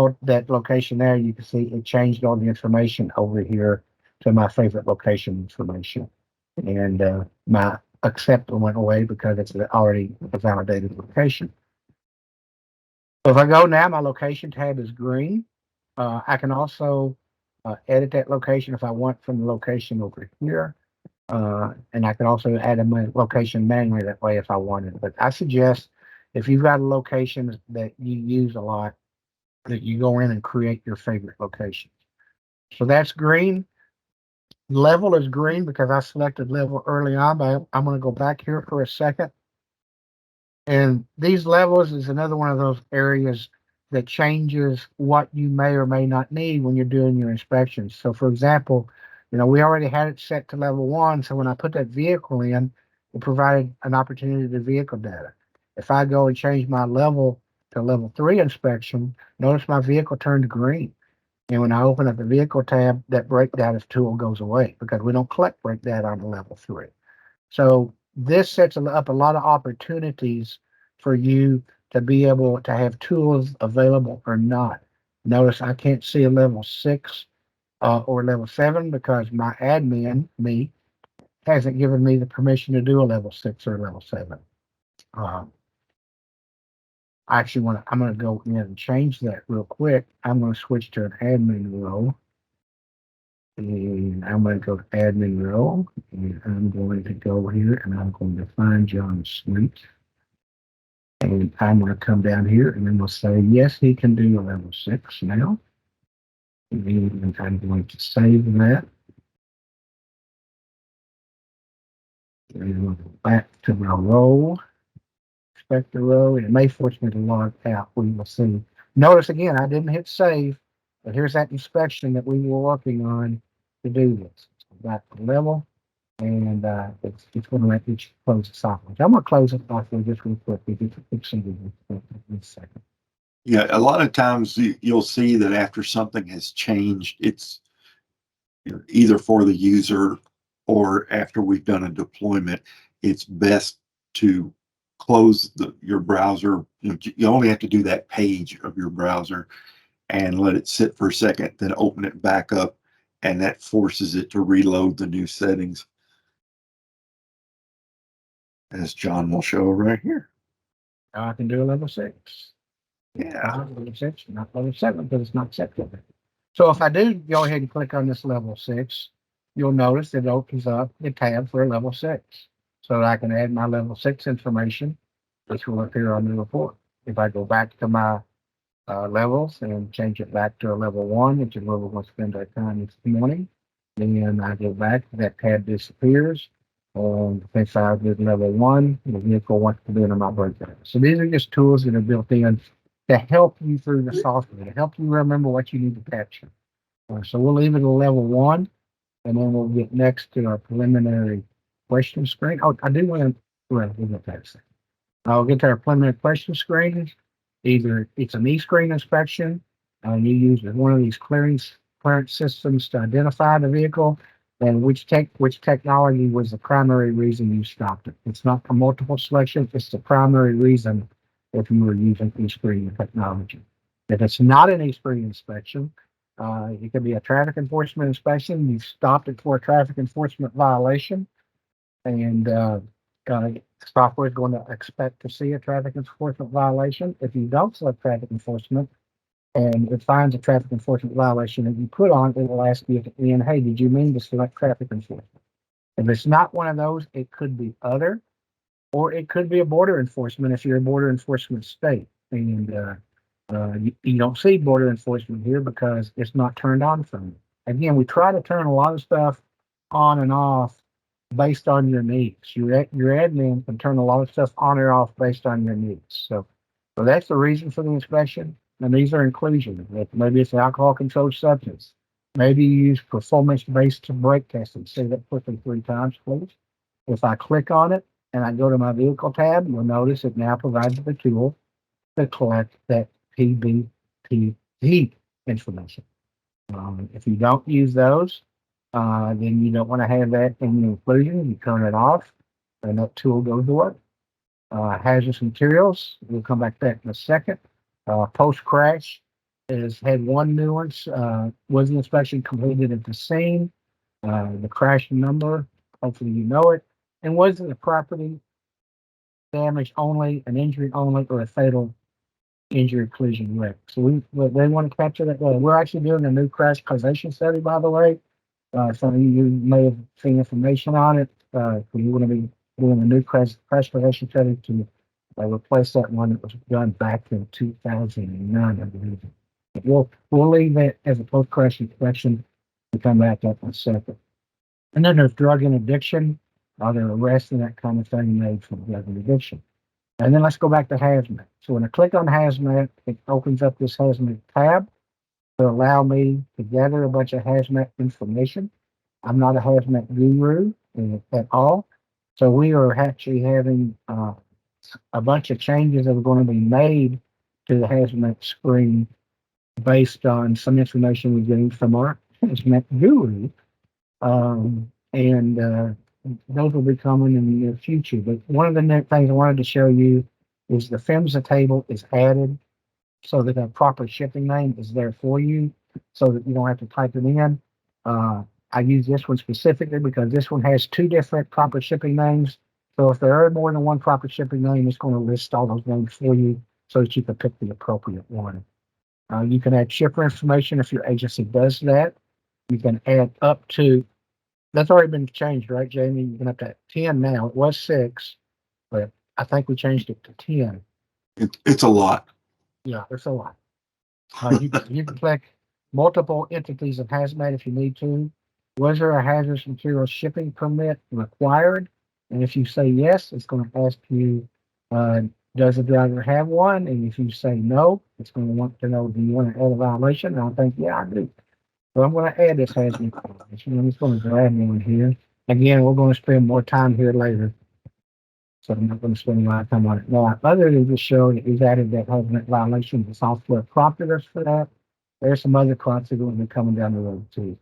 location there, you can see it changed all the information over here to my favorite location information, and my accept went away because it's already a validated location. So if I go now, my location tab is green. I can also edit that location if I want from the location over here. And I can also add a location manually that way if I wanted. But I suggest if you've got a location that you use a lot, that you go in and create your favorite location. So that's green. Level is green because I selected level early on, but I'm going to go back here for a second And these levels is another one of those areas that changes what you may or may not need when you're doing your inspections. So for example, we already had it set to level 1. So when I put that vehicle in, it provided an opportunity to vehicle data. If I go and change my level to level 3 inspection, notice my vehicle turned green. And when I open up the vehicle tab, that brake data tool goes away because we don't collect brake data on level 3. So this sets up a lot of opportunities for you to be able to have tools available or not. Notice I can't see a level 6 or level 7 because my admin, me, hasn't given me the permission to do a level 6 or level 7. I actually I'm going to go in and change that real quick. I'm going to switch to an admin role. And I'm going to go to admin role, and I'm going to go here, and I'm going to find John Sweet. And I'm going to come down here, and then we'll say, yes, he can do a level 6 now. And I'm going to save that. And we'll go back to my role, expect the row. It may force me to log out. We will see. Notice again, I didn't hit save, but here's that inspection that we were working on to do this. So back to level. And it's going to let me close the software. I'm going to close it off just real quick. We get to fix it in a second. Yeah, a lot of times you'll see that after something has changed, it's either for the user or after we've done a deployment, it's best to close your browser. You only have to do that page of your browser and let it sit for a second, then open it back up, and that forces it to reload the new settings, as John will show right here. Now I can do a level 6. Yeah. Level 6, not level 7, because it's not set yet. So if I do go ahead and click on this level 6, you'll notice it opens up the tab for a level 6. So that I can add my level 6 information, which will appear on the report. If I go back to my levels and change it back to a level 1, which is where we're going to spend our time this morning, then I go back, that tab disappears. Since I did level 1, the vehicle wants to be in my breakdown. So these are just tools that are built in to help you through the software, to help you remember what you need to capture. So we'll leave it at level 1, and then we'll get next to our preliminary question screen. Oh, I do want to, well, we'll get that a second. I'll get to our preliminary question screen. Either it's an e-screen inspection, and you use one of these clearance systems to identify the vehicle, and which technology was the primary reason you stopped it. It's not a multiple selection, it's the primary reason if you were using e-screen technology. If it's not an e-screen inspection, it could be a traffic enforcement inspection. You've stopped it for a traffic enforcement violation, and software is going to expect to see a traffic enforcement violation. If you don't select traffic enforcement and it finds a traffic enforcement violation that you put on, it will ask you at the end, hey, did you mean to select traffic enforcement? If it's not one of those, it could be other, or it could be a border enforcement if you're a border enforcement state. And you don't see border enforcement here because it's not turned on from you. Again, we try to turn a lot of stuff on and off based on your needs. Your admin can turn a lot of stuff on or off based on your needs. So that's the reason for the inspection. And these are inclusions. Maybe it's an alcohol controlled substance. Maybe you use performance-based brake testing. Say that quickly 3 times, please. If I click on it and I go to my vehicle tab, you'll notice it now provides the tool to collect that PBPT information. If you don't use those, then you don't want to have that in the inclusion. You turn it off, and that tool goes away. Hazardous materials, we'll come back to that in a second. Post-crash has had one nuance. Was the inspection completed at the scene? The crash number, hopefully you know it. And was it a property damage only, an injury only, or a fatal injury collision wreck? So they want to capture that. We're actually doing a new crash causation study, by the way. Some of you may have seen information on it. We want to be doing a new crash causation study to replace that one that was done back in 2009, I believe. We'll leave that as a post-crash inspection and come back up in a second. And then there's drug and addiction, other arrests and that kind of thing made for drug and addiction. And then let's go back to hazmat. So when I click on hazmat, it opens up this hazmat tab to allow me to gather a bunch of hazmat information. I'm not a hazmat guru at all. So we are actually having a bunch of changes that are going to be made to the hazmat screen based on some information we're getting from our hazmat guru. And those will be coming in the near future. But one of the next things I wanted to show you is the FMCSA table is added so that a proper shipping name is there for you so that you don't have to type it in. I use this one specifically because this one has two different proper shipping names. So if there are more than one proper shipping name, it's going to list all those names for you so that you can pick the appropriate one. You can add shipper information if your agency does that. You can add up to, that's already been changed, right, Jamie? You can up to 10 now. It was 6, but I think we changed it to 10. It's a lot. Yeah, it's a lot. You can click multiple entities of hazmat if you need to. Was there a hazardous material shipping permit required? And if you say yes, it's going to ask you, does the driver have one? And if you say no, it's going to want to know, do you want to add a violation? And I'll think, yeah, I do. So I'm going to add this hazmat violation. I'm just going to grab one here. Again, we're going to spend more time here later. So I'm not going to spend a lot of time on it now. Other than just show that we've added that hazmat violation, the software prompted us for that. There's some other prompts that are going to be coming down the road too.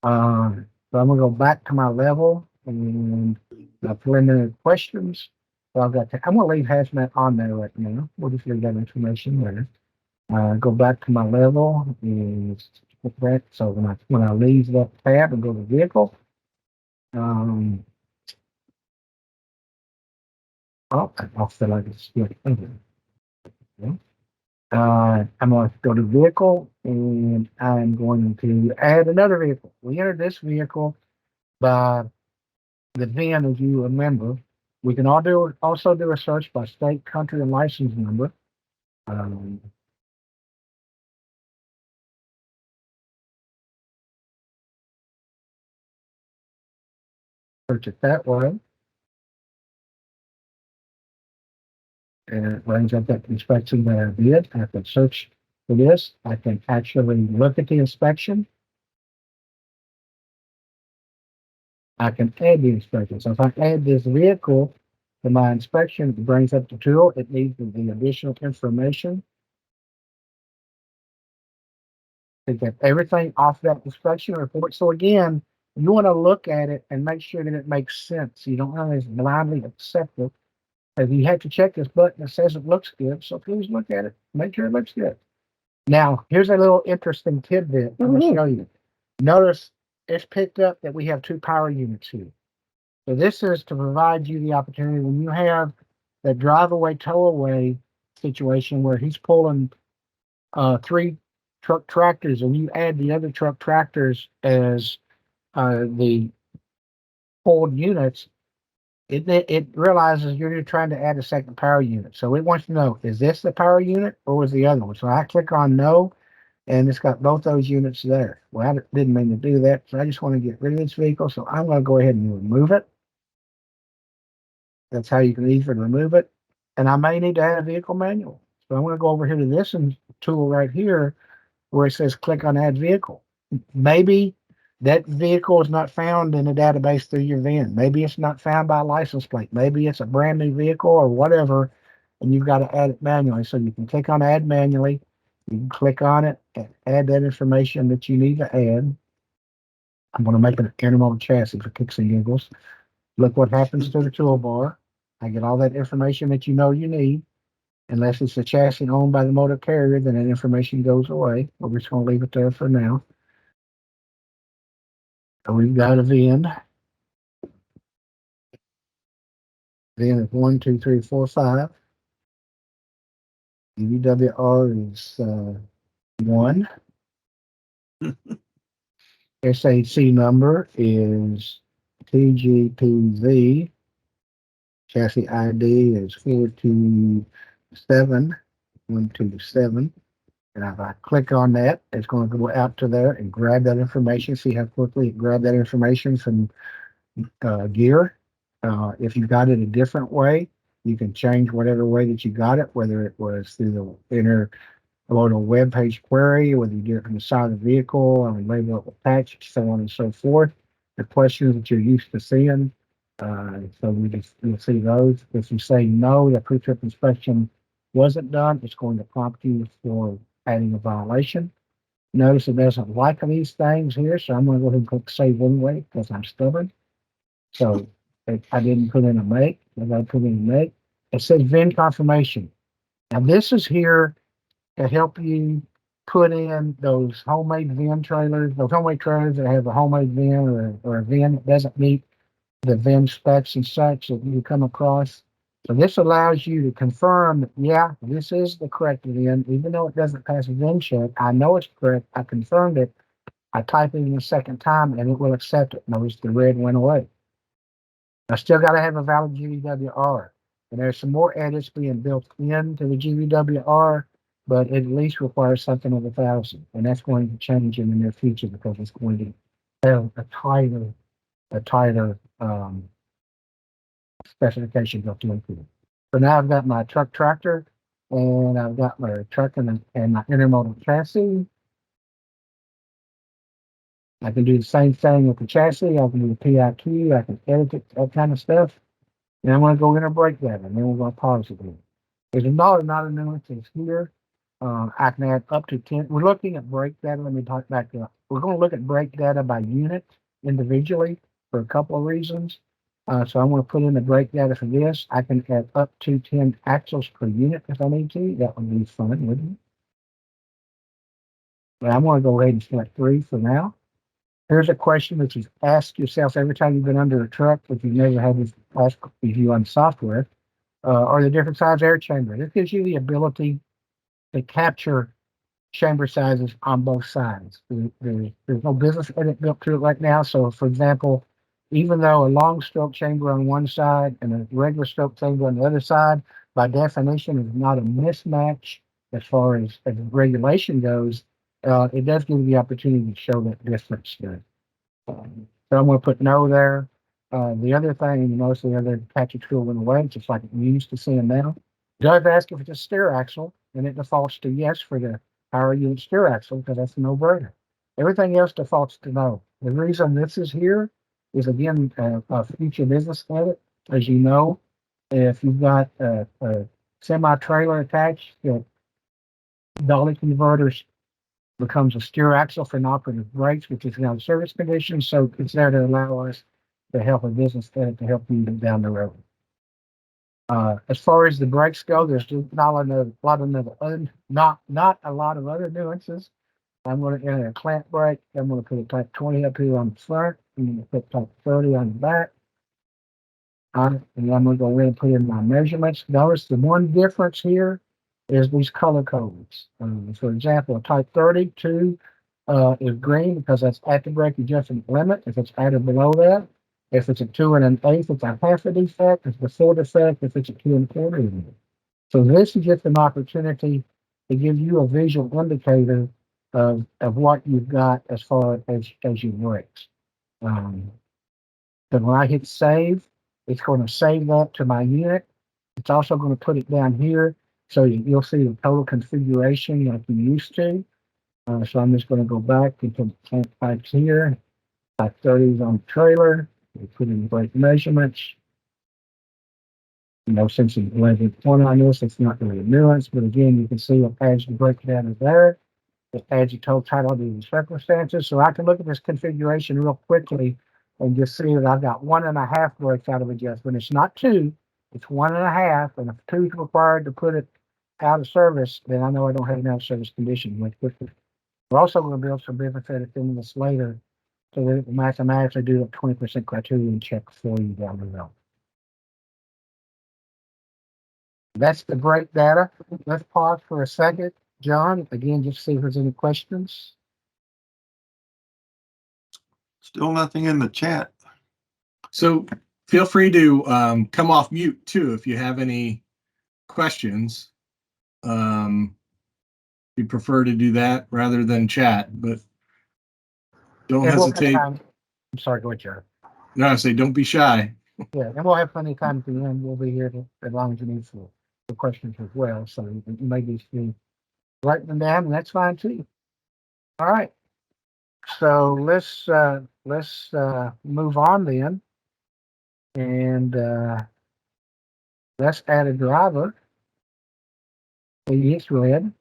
So I'm going to go back to my level and preliminary questions. So I'm going to leave hazmat on there right now. We'll just leave that information there. Go back to my level and that. So when I leave that tab and go to vehicle, I'll fill out this. I'm going to go to vehicle and I'm going to add another vehicle. We entered this vehicle by the VIN, as you remember. We can also do a search by state, country, and license number. Search it that way. And it brings up that inspection that I did. I can search for this. I can actually look at the inspection. I can add the inspection. So if I add this vehicle to my inspection, it brings up the tool. It needs the additional information to get everything off that inspection report. So again, you want to look at it and make sure that it makes sense. You don't want to blindly accept it. If you have to check this button that says it looks good, so please look at it. Make sure it looks good. Now, here's a little interesting tidbit I'm going to show you. Notice it's picked up that we have 2 power units here. So this is to provide you the opportunity when you have that drive-away, tow-away situation where he's pulling 3 truck tractors and you add the other truck tractors as the pulled units, it realizes you're trying to add a second power unit. So it wants to know, is this the power unit or was the other one? So I click on no, and it's got both those units there. Well, I didn't mean to do that, so I just want to get rid of this vehicle. So I'm going to go ahead and remove it. That's how you can easily remove it. And I may need to add a vehicle manual. So I'm going to go over here to this tool right here where it says click on add vehicle. Maybe that vehicle is not found in the database through your VIN. Maybe it's not found by license plate. Maybe it's a brand new vehicle or whatever, and you've got to add it manually. So you can click on add manually. You can click on it and add that information that you need to add. I'm going to make an intermodal chassis for kicks and giggles. Look what happens to the toolbar. I get all that information that you know you need. Unless it's a chassis owned by the motor carrier, then that information goes away. We're just going to leave it there for now. So we've got a VIN. VIN is 1, 2, 3, 4, 5. UWR is 1. SAC number is TGPV. Chassis ID is 427127. And if I click on that, it's going to go out to there and grab that information. See how quickly it grabbed that information from gear. If you got it a different way, You can change whatever way that you got it, whether it was through the load a web page query, whether you do it from the side of the vehicle or label it with text, so on and so forth. The questions that you're used to seeing. So you'll see those. If you say no, the pre-trip inspection wasn't done, it's going to prompt you for adding a violation. Notice it doesn't like these things here, so I'm going to go ahead and click save anyway because I'm stubborn. So I didn't put in a make. I got to put in a make. It says VIN confirmation. Now this is here to help you put in those homemade VIN trailers, those homemade trailers that have a homemade VIN or a VIN that doesn't meet the VIN specs and such that you come across. So this allows you to confirm that, yeah, this is the correct VIN, even though it doesn't pass a VIN check. I know it's correct. I confirmed it. I type it in a second time and it will accept it. Notice the red went away. I still got to have a valid GVWR. And there's some more edits being built into the GVWR, but it at least requires something of 1,000. And that's going to change in the near future because it's going to have a tighter specification built into it. So now I've got my truck tractor and I've got my truck and my intermodal chassis. I can do the same thing with the chassis. I can do the PIQ. I can edit it, that kind of stuff. And I'm going to go enter brake data, and then we're going to pause it again. There's not a nuance here. I can add up to 10. We're looking at brake data. Let me talk back up. We're going to look at brake data by unit individually for a couple of reasons. So I'm going to put in the brake data for this. I can add up to 10 axles per unit if I need to. That would be fun, wouldn't it? But I'm going to go ahead and select 3 for now. Here's a question that you ask yourself every time you've been under a truck, if you've never had this ask review on software, are the different size air chamber. This gives you the ability to capture chamber sizes on both sides. There's no business edit built to it right now. So, for example, even though a long stroke chamber on one side and a regular stroke chamber on the other side, by definition, is not a mismatch as far as regulation goes. It does give you the opportunity to show that difference there. So I'm going to put no there. The other thing, you notice the other patchy tool went away, just like we used to see them now. It does ask if it's a steer axle, and it defaults to yes for the power unit steer axle because that's a no-brainer. Everything else defaults to no. The reason this is here is, again, a future business edit. As you know, if you've got a semi-trailer attached that dolly converters becomes a steer axle for inoperative brakes, which is now a service condition. So it's there to allow us to help a business edit to help you down the road. As far as the brakes go, there's not a lot of other nuances. I'm going to enter a clamp brake. I'm going to put a type 20 up here on the front. I'm going to put type 30 on the back. And I'm going to go in and put in my measurements. Notice the one difference here is these color codes. For example, a type 32 is green because that's at the brake adjustment limit. If it's added below that, if it's a 2 1/8, it's a half a defect. If it's a 4 defect, if it's a 2 1/4. So this is just an opportunity to give you a visual indicator of what you've got as far as your brakes. Then when I hit save, it's going to save that to my unit. It's also going to put it down here so you'll see the total configuration like you used to. So I'm just going to go back and put the tank pipes here. Type 30 is on the trailer. We put in the brake measurements. You know, since it's 11.1 on this, it's not really a nuance, but again, you can see it adds the brake data there. It adds your total title to the circumstances. So I can look at this configuration real quickly and just see that I've got 1.5 brakes out of adjustment. It's not 2, it's 1.5. And if 2 is required to put it out of service, then I know I don't have enough service condition with it. We're also going to build some business edits in this later so that it will mathematically do a 20% criterion check for you down the road. That's the brake data. Let's pause for a second. John, again, just see if there's any questions. Still nothing in the chat. So feel free to come off mute too if you have any questions. We prefer to do that rather than chat, but don't hesitate. I'm sorry, go ahead, Jared. No, I say don't be shy. Yeah, and we'll have plenty of time at the end. We'll be here as long as you need for questions as well. So you may just be writing them down, and that's fine too. All right. So let's move on then, and let's add a driver. It's red,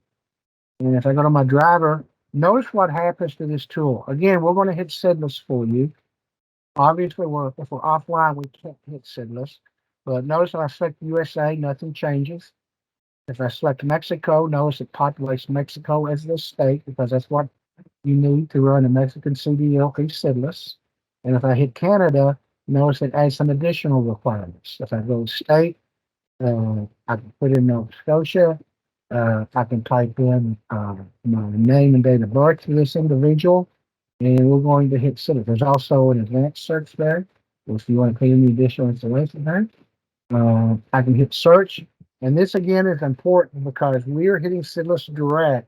and if I go to my driver, notice what happens to this tool. Again, we're going to hit Sedless for you. Obviously, if we're offline, we can't hit Sedless. But notice when I select USA, nothing changes. If I select Mexico, notice it populates Mexico as the state because that's what you need to run a Mexican CDL Sedless. And if I hit Canada, notice it adds some additional requirements. If I go state, I can put in Nova Scotia. I can type in my name and date of birth for this individual, and we're going to hit Sedless. There's also an advanced search there if you want to put any additional information there. I can hit search, and this again is important because we are hitting Sedless direct,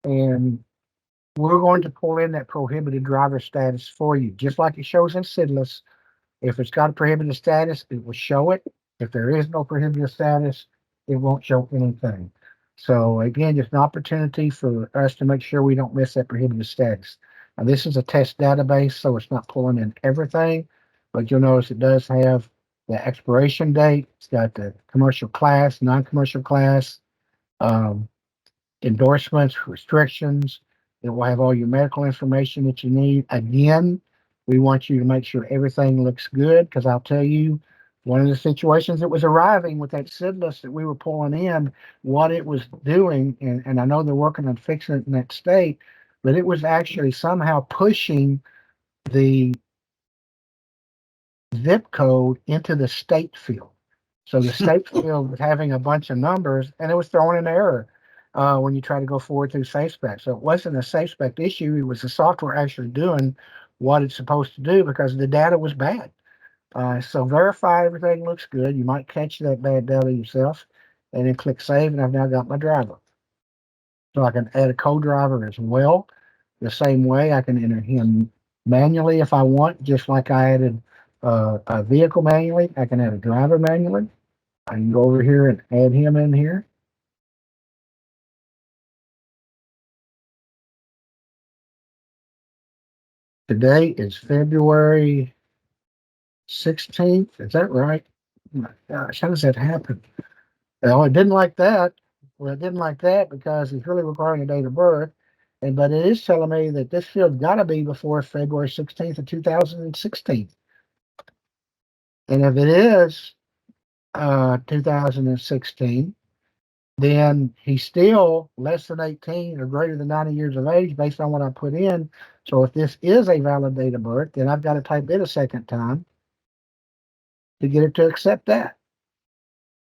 and we're going to pull in that prohibited driver status for you, just like it shows in Sedless. If it's got a prohibited status, it will show it. If there is no prohibited status, it won't show anything. So again, just an opportunity for us to make sure we don't miss that prohibited status. Now, this is a test database, so it's not pulling in everything, but you'll notice it does have the expiration date. It's got the commercial class, non-commercial class, um, endorsements, restrictions. It will have all your medical information that you need. Again, we want you to make sure everything looks good because I'll tell you, one of the situations that was arriving with that Sedless that we were pulling in, what it was doing, and I know they're working on fixing it in that state, but it was actually somehow pushing the zip code into the state field. So the state field was having a bunch of numbers and it was throwing an error when you try to go forward through SafeSpect. So it wasn't a SafeSpect issue. It was the software actually doing what it's supposed to do because the data was bad. So verify everything looks good. You might catch that bad data yourself and then click save. And I've now got my driver. So I can add a co-driver as well. The same way I can enter him manually if I want, just like I added a vehicle manually. I can add a driver manually. I can go over here and add him in here. Today is February 16th. Is that right? Oh my gosh, how does that happen? Well, it didn't like that. Well, it didn't like that because it's really requiring a date of birth. But it is telling me that this field got to be before February 16th of 2016. And if it is 2016, then he's still less than 18 or greater than 90 years of age based on what I put in. So if this is a valid date of birth, then I've got to type it a second time to get it to accept that.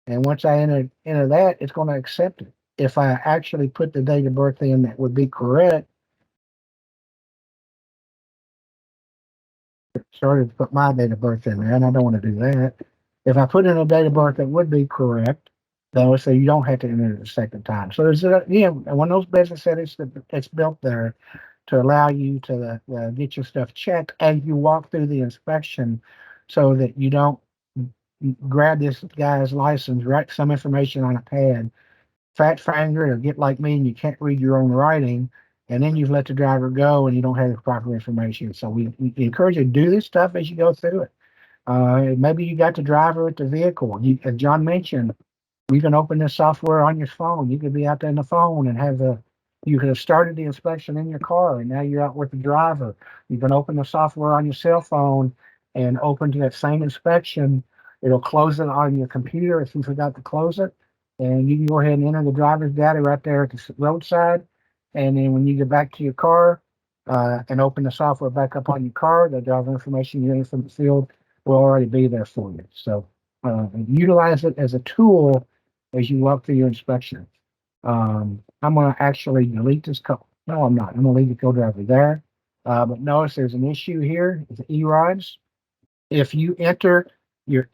And once I enter that, it's going to accept it. If I actually put the date of birth in that would be correct, started to put my date of birth in there, and I don't want to do that. If I put in a date of birth that would be correct, though, so you don't have to enter it a second time. So there's one of those business settings that it's built there to allow you to get your stuff checked as you walk through the inspection, so that you don't grab this guy's license, write some information on a pad, fat finger, or get like me and you can't read your own writing, and then you've let the driver go and you don't have the proper information. So we encourage you to do this stuff as you go through it. Maybe you got the driver at the vehicle. As John mentioned, you can open this software on your phone. You could be out there on the phone and you could have started the inspection in your car and now you're out with the driver. You can open the software on your cell phone and open to that same inspection. It'll close it on your computer if you forgot to close it. And you can go ahead and enter the driver's data right there at the roadside. And then when you get back to your car and open the software back up on your car, the driver information you entered from the field will already be there for you. So utilize it as a tool as you walk through your inspection. I'm going to actually delete this code. No, I'm not. I'm going to leave the co-driver there. But notice there's an issue here. It's E-Rides. If you enter your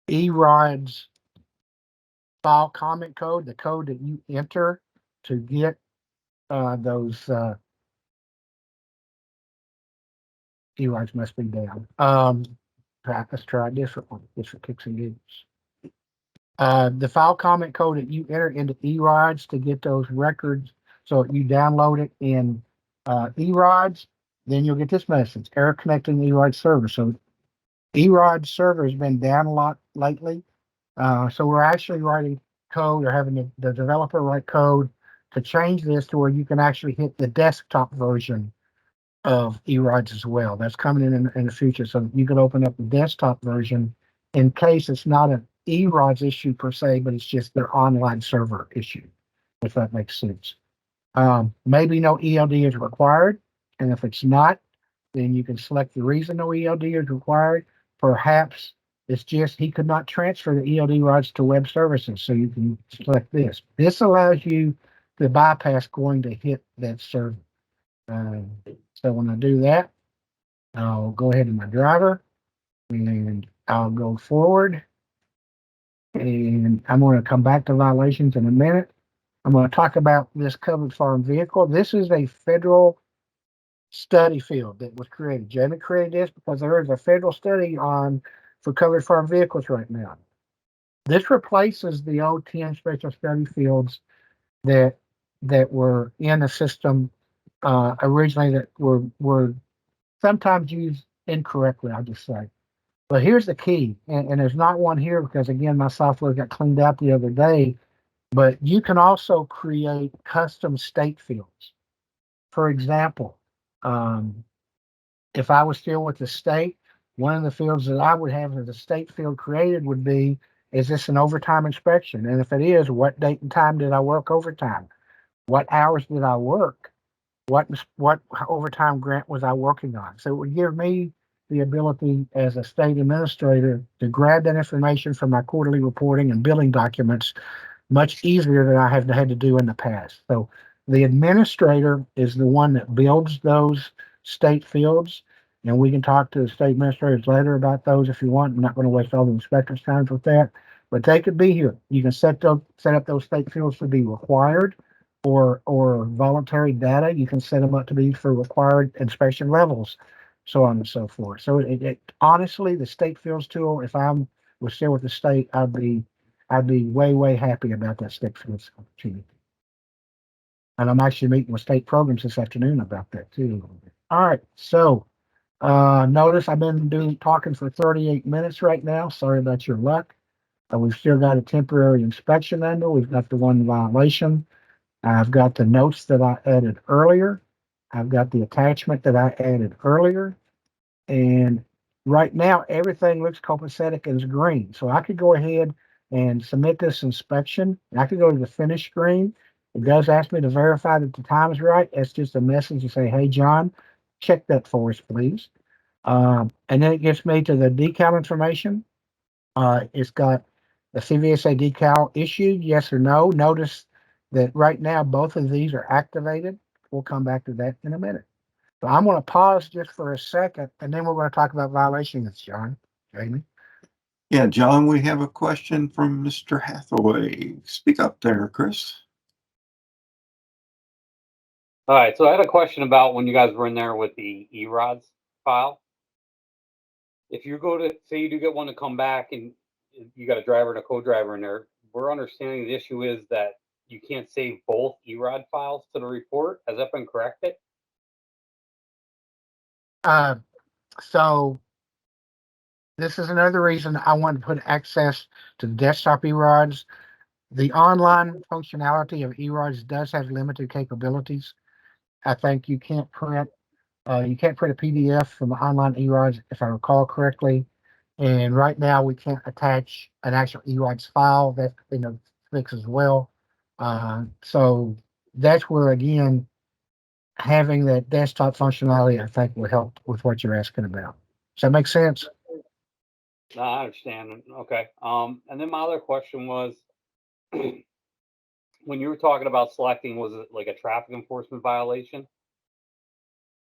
E-Rides file comment code, the code that you enter to get those E-rides must be down. Let's try a different one. This for kicks and giggles. The file comment code that you enter into E-rides to get those records, so you download it in E-rides, then you'll get this message: error connecting E-ride server. So E-ride server has been down a lot lately. So we're actually writing code, or having the developer write code to change this to where you can actually hit the desktop version of E-rides as well. That's coming in the future. So you can open up the desktop version in case it's not an E-rides issue per se, but it's just their online server issue, if that makes sense. Maybe no ELD is required. And if it's not, then you can select the reason no ELD is required. Perhaps it's just he could not transfer the ELD rights to web services. So you can select this. This allows you to bypass going to hit that server. So when I do that, I'll go ahead to my driver and I'll go forward. And I'm going to come back to violations in a minute. I'm going to talk about this covered farm vehicle. This is a federal study field that was created. Jamie created this because there is a federal study on for covered farm vehicles right now. This replaces the old 10 special study fields that were in the system originally, that were sometimes used incorrectly, I'll just say. But here's the key, and there's not one here because, again, my software got cleaned out the other day, but you can also create custom state fields. For example, if I was still with the state, one of the fields that I would have as a state field created would be, is this an overtime inspection? And if it is, what date and time did I work overtime? What hours did I work? What overtime grant was I working on? So it would give me the ability as a state administrator to grab that information from my quarterly reporting and billing documents much easier than I have had to do in the past. So the administrator is the one that builds those state fields, and we can talk to the state administrators later about those if you want. I'm not going to waste all the inspectors' time with that, but they could be here. You can set up those state fields to be required or voluntary data. You can set them up to be for required inspection levels, so on and so forth. So it honestly, the state fields tool, if I was still with the state, I'd be way happy about that state fields opportunity. And I'm actually meeting with state programs this afternoon about that too. All right, so notice I've been talking for 38 minutes right now. Sorry about your luck. We've still got a temporary inspection under. We've got the one violation. I've got the notes that I added earlier. I've got the attachment that I added earlier. And right now, everything looks copacetic as green. So I could go ahead and submit this inspection. I could go to the finish screen. It does ask me to verify that the time is right. It's just a message to say, hey, John, check that for us, please. And then it gets me to the decal information. It's got the CVSA decal issued, yes or no. Notice that right now, both of these are activated. We'll come back to that in a minute. So I'm going to pause just for a second, and then we're going to talk about violations, John. Jamie? Yeah, John, we have a question from Mr. Hathaway. Speak up there, Chris. All right, so I had a question about when you guys were in there with the E-rods file. If you go to, say you do get one to come back and you got a driver and a co-driver in there, we're understanding the issue is that you can't save both E-rod files to the report. Has that been corrected? So this is another reason I want to put access to the desktop E-rods. The online functionality of E-rods does have limited capabilities. I think you can't print a PDF from the online E-rods, if I recall correctly. And right now we can't attach an actual E-rods file that fix as well. So that's where, again, having that desktop functionality, I think, will help with what you're asking about. Does that make sense? No, I understand. Okay. And then my other question was, when you were talking about selecting, was it like a traffic enforcement violation?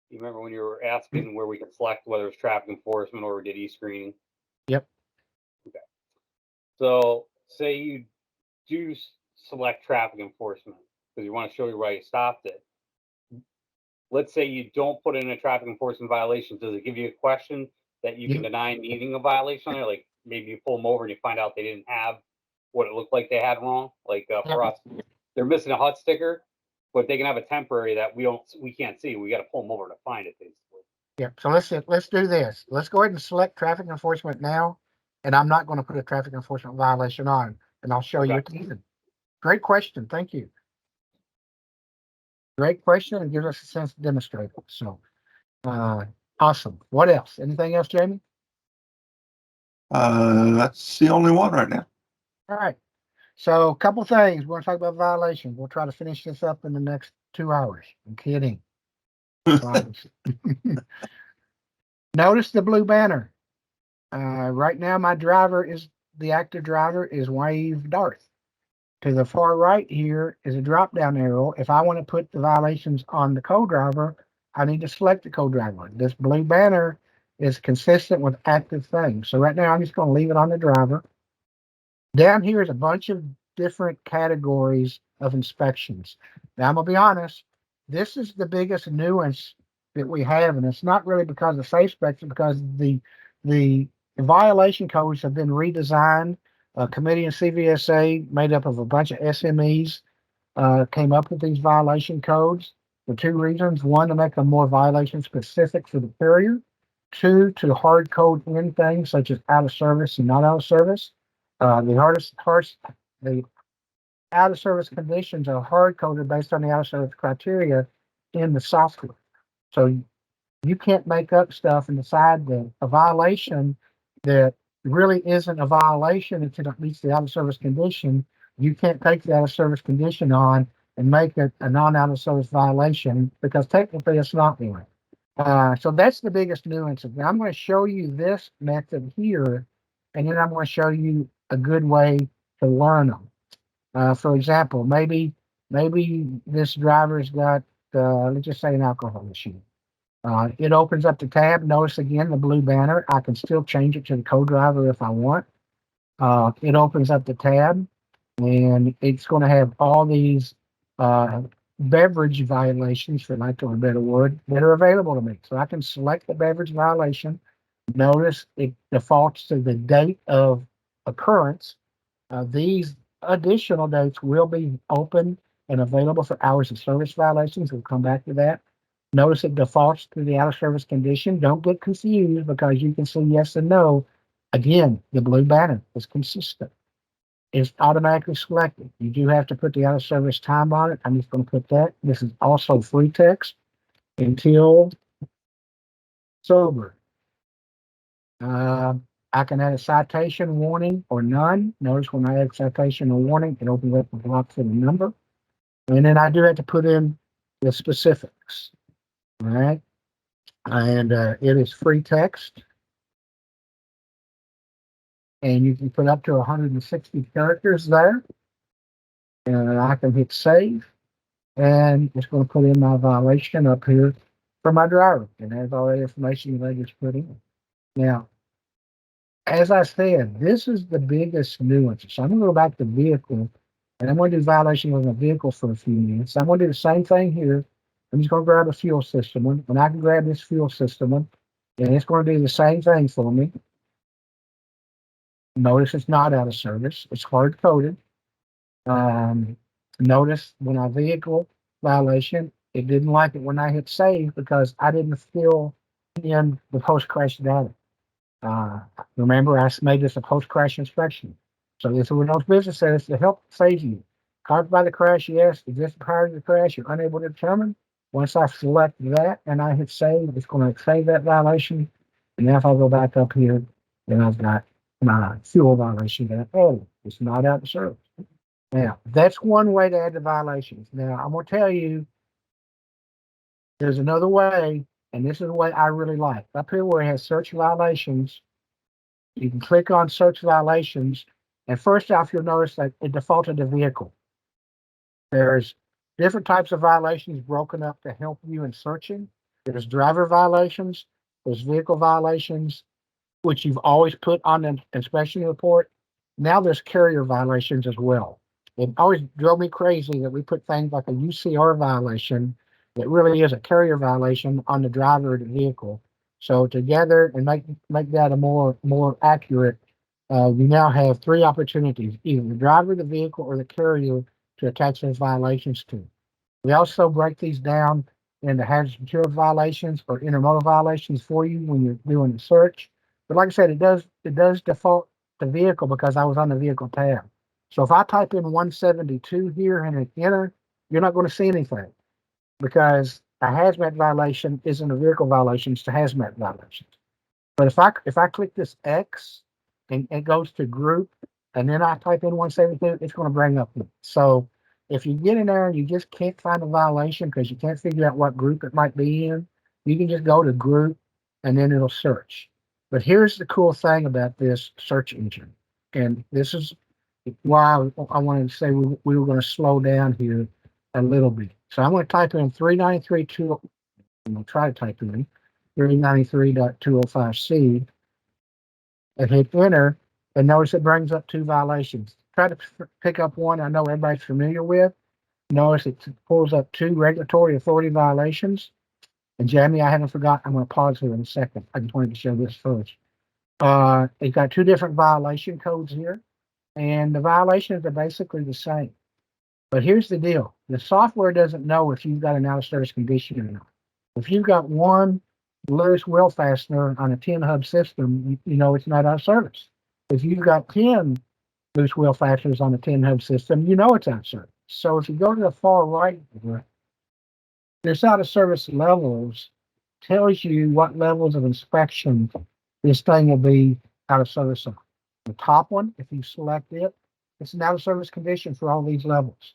You remember when you were asking where we could select whether it's traffic enforcement or we did e-screening? Yep. Okay. So say you do select traffic enforcement because you want to show you why you stopped it. let's say you don't put in a traffic enforcement violation, does it give you a question that you can deny needing a violation on there? Like maybe you pull them over and you find out they didn't have what it looked like they had wrong. Like for us, they're missing a HUD sticker, but they can have a temporary that we can't see. We got to pull them over to find it, basically. Yeah. So let's do this. Let's go ahead and select traffic enforcement now, and I'm not going to put a traffic enforcement violation on, and I'll show you at the end. Great question. Thank you. Great question, and gives us a sense to demonstrate it. So, awesome. What else? Anything else, Jamie? That's the only one right now. All right. So, a couple things. We're going to talk about violations. We'll try to finish this up in the next 2 hours. I'm kidding. Notice the blue banner. Right now, the active driver is Wave Darth. To the far right here is a drop down arrow. If I want to put the violations on the co-driver, I need to select the co-driver. This blue banner is consistent with active things. So right now, I'm just going to leave it on the driver. Down here is a bunch of different categories of inspections. Now, I'm going to be honest, this is the biggest nuance that we have, and it's not really because of SafeSpect, it's because the violation codes have been redesigned. A committee in CVSA made up of a bunch of SMEs came up with these violation codes for two reasons. One, to make them more violation specific for the carrier. Two, to hard code in things such as out of service and not out of service. The out of service conditions are hard coded based on the out of service criteria in the software. So you can't make up stuff and decide that a violation that really isn't a violation until it meets the out of service condition. You can't take the out of service condition on and make it a non out of service violation because technically it's not one. So that's the biggest nuance. Now I'm going to show you this method here, and then I'm going to show you a good way to learn them. For example, maybe this driver's got, let's just say, an alcohol issue. It opens up the tab. Notice again the blue banner. I can still change it to the co-driver if I want. It opens up the tab, and it's going to have all these beverage violations, for lack of a better word, that are available to me. So I can select the beverage violation. Notice it defaults to the date of occurrence. These additional dates will be open and available for hours of service violations. We'll come back to that. Notice it defaults to the out of service condition. Don't get confused because you can see yes and no. Again, the blue banner is consistent. It's automatically selected. You do have to put the out of service time on it. I'm just going to put that. This is also free text until sober. I can add a citation, warning, or none. Notice when I add citation or warning, it opens up the block for the number. And then I do have to put in the specifics. All right. And it is free text. And you can put up to 160 characters there. And I can hit save. And it's going to put in my violation up here for my driver. And there's all that information that I just put in. Now, as I said, this is the biggest nuance. So I'm going to go back to vehicle. And I'm going to do violation of a vehicle for a few minutes. I'm going to do the same thing here. I'm just going to grab a fuel system one. And I can grab this fuel system one. And it's going to do the same thing for me. Notice it's not out of service. It's hard coded. Notice when I vehicle violation, it didn't like it when I hit save because I didn't fill in the post-crash data. Remember, I made this a post-crash inspection. So this is what those business says to help save you. Caused by the crash, yes. Is this prior to the crash? You're unable to determine. Once I select that and I hit save, it's going to save that violation. And now if I go back up here, then I've got my fuel violation that, oh, it's not out of service. Now, that's one way to add the violations. Now, I'm going to tell you, there's another way, and this is the way I really like. Up here where it has search violations, you can click on search violations, and first off, you'll notice that it defaulted to vehicle. There's different types of violations broken up to help you in searching. There's driver violations, there's vehicle violations, which you've always put on the inspection report. Now there's carrier violations as well. It always drove me crazy that we put things like a UCR violation It really is a carrier violation on the driver of the vehicle. So together and make that a more accurate, you now have three opportunities: either the driver of the vehicle or the carrier to attach those violations to. We also break these down into hazardous material violations or intermodal violations for you when you're doing the search. But like I said, it does default to vehicle because I was on the vehicle tab. So if I type in 172 here and hit enter, you're not going to see anything because a hazmat violation isn't a vehicle violation; it's a hazmat violation. But if I click this X and it goes to group, and then I type in 172, it's going to bring up. So if you get in there and you just can't find a violation because you can't figure out what group it might be in, you can just go to group and then it'll search. But here's the cool thing about this search engine, and this is why I wanted to say we were going to slow down here a little bit. So I'm going to type in 393.2. I'm going to try to type in 393.205C and hit enter, and notice it brings up two violations. Try to pick up one I know everybody's familiar with. Notice it pulls up two regulatory authority violations. And Jamie, I haven't forgot. I'm going to pause here in a second. I just wanted to show this first. It's got two different violation codes here, and the violations are basically the same. But here's the deal. The software doesn't know if you've got an out of service condition or not. If you've got one loose wheel fastener on a 10 hub system, you know it's not out of service. If you've got 10 loose wheel fasteners on a 10 hub system, you know it's out of service. So if you go to the far right, this out of service levels tells you what levels of inspection this thing will be out of service on. The top one, if you select it, it's an out of service condition for all these levels.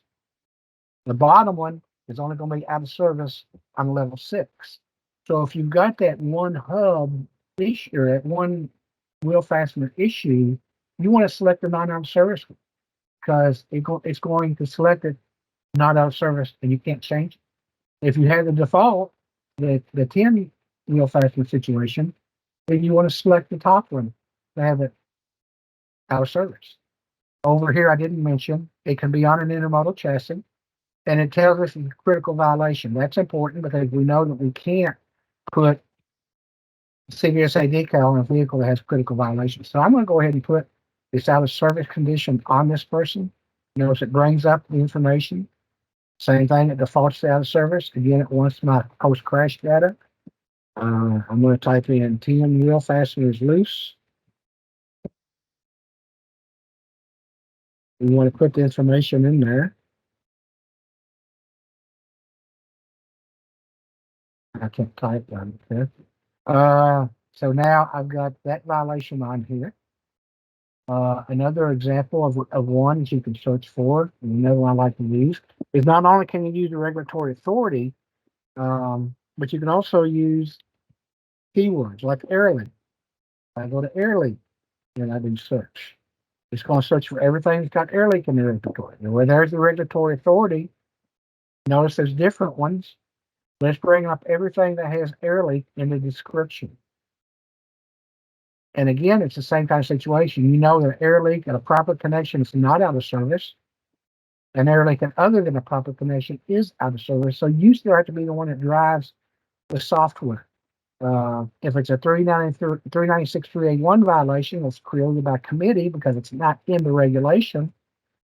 The bottom one is only going to be out of service on level 6. So if you've got that one hub issue or that one wheel fastener issue, you want to select the non out of service one because it's going to select it not out of service and you can't change it. If you have the default, the 10 wheel fastener situation, then you want to select the top one to have it out of service. Over here, I didn't mention, it can be on an intermodal chassis, and it tells us it's a critical violation. That's important because we know that we can't put CVSA decal on a vehicle that has critical violations. So I'm going to go ahead and put this out of service condition on this person. Notice it brings up the information. Same thing, it defaults to out of service. Again, it wants my post-crash data. I'm going to type in 10 wheel fasteners loose. We want to put the information in there. I can't type on it. So now I've got that violation on here. Another example of one that you can search for, and another one I like to use, is not only can you use the regulatory authority, but you can also use keywords like Airlink. I go to Airlink and I do search. It's going to search for everything that's got Airlink in the regulatory. And where there's the regulatory authority, notice there's different ones. Let's bring up everything that has Airlink in the description. And again, it's the same kind of situation. You know that Airlink and a proper connection is not out of service. And Airlink and other than a proper connection is out of service. So you still have to be the one that drives the software. If it's a 396.381 violation that's created by committee because it's not in the regulation,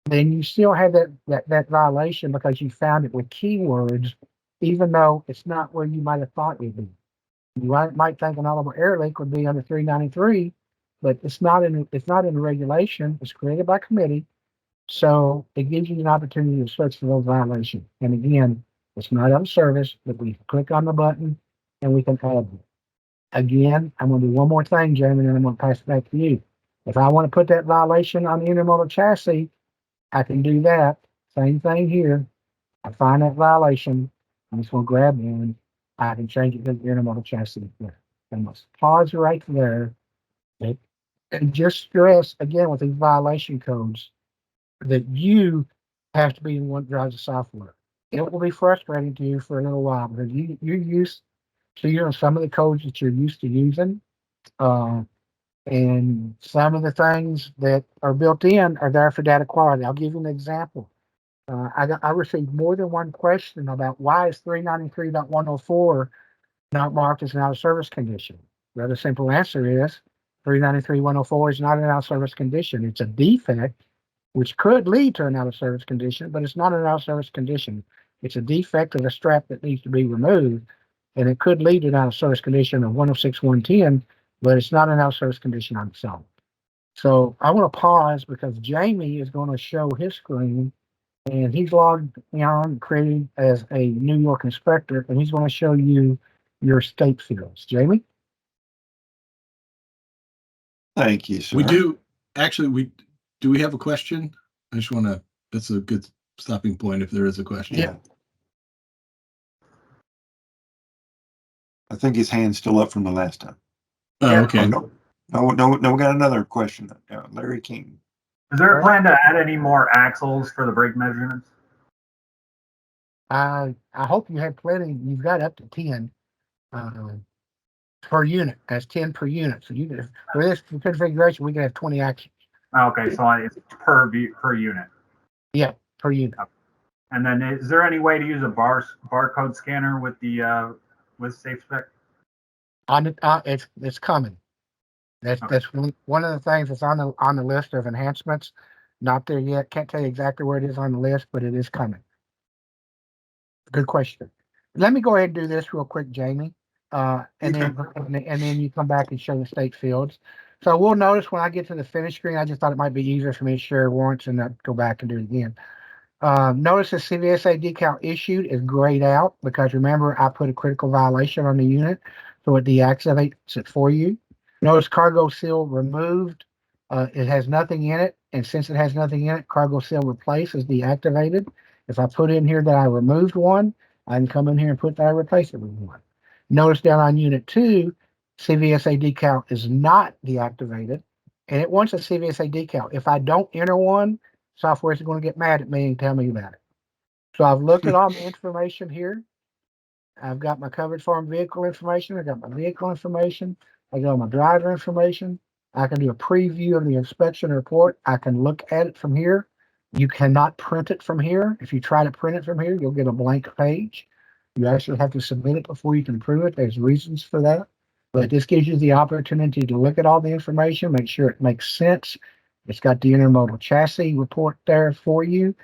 then you still have that violation because you found it with keywords, even though it's not where you might have thought it would be. You might think an audible Airlink would be under 393, but it's not in the regulation. It's created by committee, so it gives you an opportunity to search for those violations. And again, it's not out of service, but we click on the button and we can add them. Again, I'm going to do one more thing, Jeremy, and I'm going to pass it back to you. If I want to put that violation on the intermodal chassis, I can do that. Same thing here. I find that violation. I'm just going to grab one. I can change it to the intermodal chassis there. And let's pause right there. Okay. And just stress again with these violation codes that you have to be the one that drives the software. It will be frustrating to you for a little while because you're used to some of the codes that you're used to using. And some of the things that are built in are there for data quality. I'll give you an example. I received more than one question about why is 393.104 not marked as an out of service condition. The other simple answer is 393.104 is not an out of service condition. It's a defect, which could lead to an out of service condition, but it's not an out of service condition. It's a defect of a strap that needs to be removed, and it could lead to an out of service condition of 106.110, but it's not an out of service condition on its own. So I want to pause because Jamie is going to show his screen, and he's logged on, created as a New York inspector, and he's going to show you your state fields. Jamie? Thank you, sir. We do actually. We have a question? I just want to. That's a good stopping point if there is a question. Yeah. I think his hand's still up from the last time. Oh, Yeah. okay. Oh, no, we got another question. Larry King. Is there a plan to add any more axles for the brake measurements? I hope you have plenty. You've got up to 10 per unit. That's 10 per unit. So you can, for this configuration, we can have 20 axles. Okay, so it's per unit. Yeah, per unit. And then is there any way to use a barcode scanner with the with SafeSpect? It's coming. That's one of the things that's on the list of enhancements. Not there yet. Can't tell you exactly where it is on the list, but it is coming. Good question. Let me go ahead and do this real quick, Jamie, and then you come back and show the state fields. So we'll notice when I get to the finish screen, I just thought it might be easier for me to share warrants and not go back and do it again. Notice the CVSA decal issued is grayed out because remember I put a critical violation on the unit, so it deactivates it for you. Notice cargo seal removed. It has nothing in it, and since it has nothing in it, cargo seal replace is deactivated. If I put in here that I removed one, I can come in here and put that I replace it with one. Notice down on unit 2, CVSA decal is not deactivated, and it wants a CVSA decal. If I don't enter one, software is going to get mad at me and tell me about it. So I've looked at all the information here. I've got my covered farm vehicle information. I got my vehicle information. I got my driver information. I can do a preview of the inspection report. I can look at it from here. You cannot print it from here. If you try to print it from here, you'll get a blank page. You actually have to submit it before you can prove it. There's reasons for that. But this gives you the opportunity to look at all the information, make sure it makes sense. It's got the intermodal chassis report there for you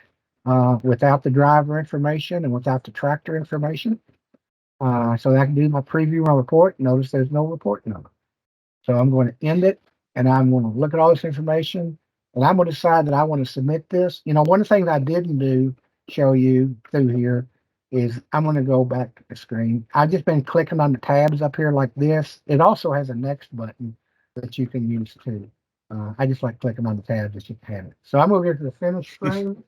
without the driver information and without the tractor information. So I can do my preview, my report. Notice there's no report number. So I'm going to end it and I'm going to look at all this information and I'm going to decide that I want to submit this. You know, one of the things I didn't do, show you through here, is I'm going to go back to the screen. I've just been clicking on the tabs up here like this. It also has a next button that you can use too. I just like clicking on the tabs that you can have it. So I'm going to go to the finish screen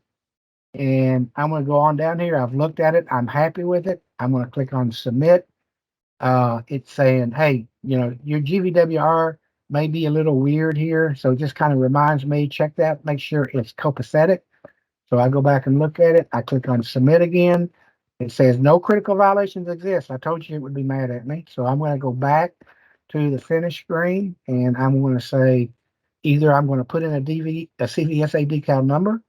and I'm going to go on down here. I've looked at it. I'm happy with it. I'm going to click on submit. It's saying, hey, you know, your GVWR may be a little weird here. So it just kind of reminds me, check that, make sure it's copacetic. So I go back and look at it. I click on submit again. It says no critical violations exist. I told you it would be mad at me. So I'm going to go back to the finish screen and I'm going to say, either I'm going to put in a CVSA decal number,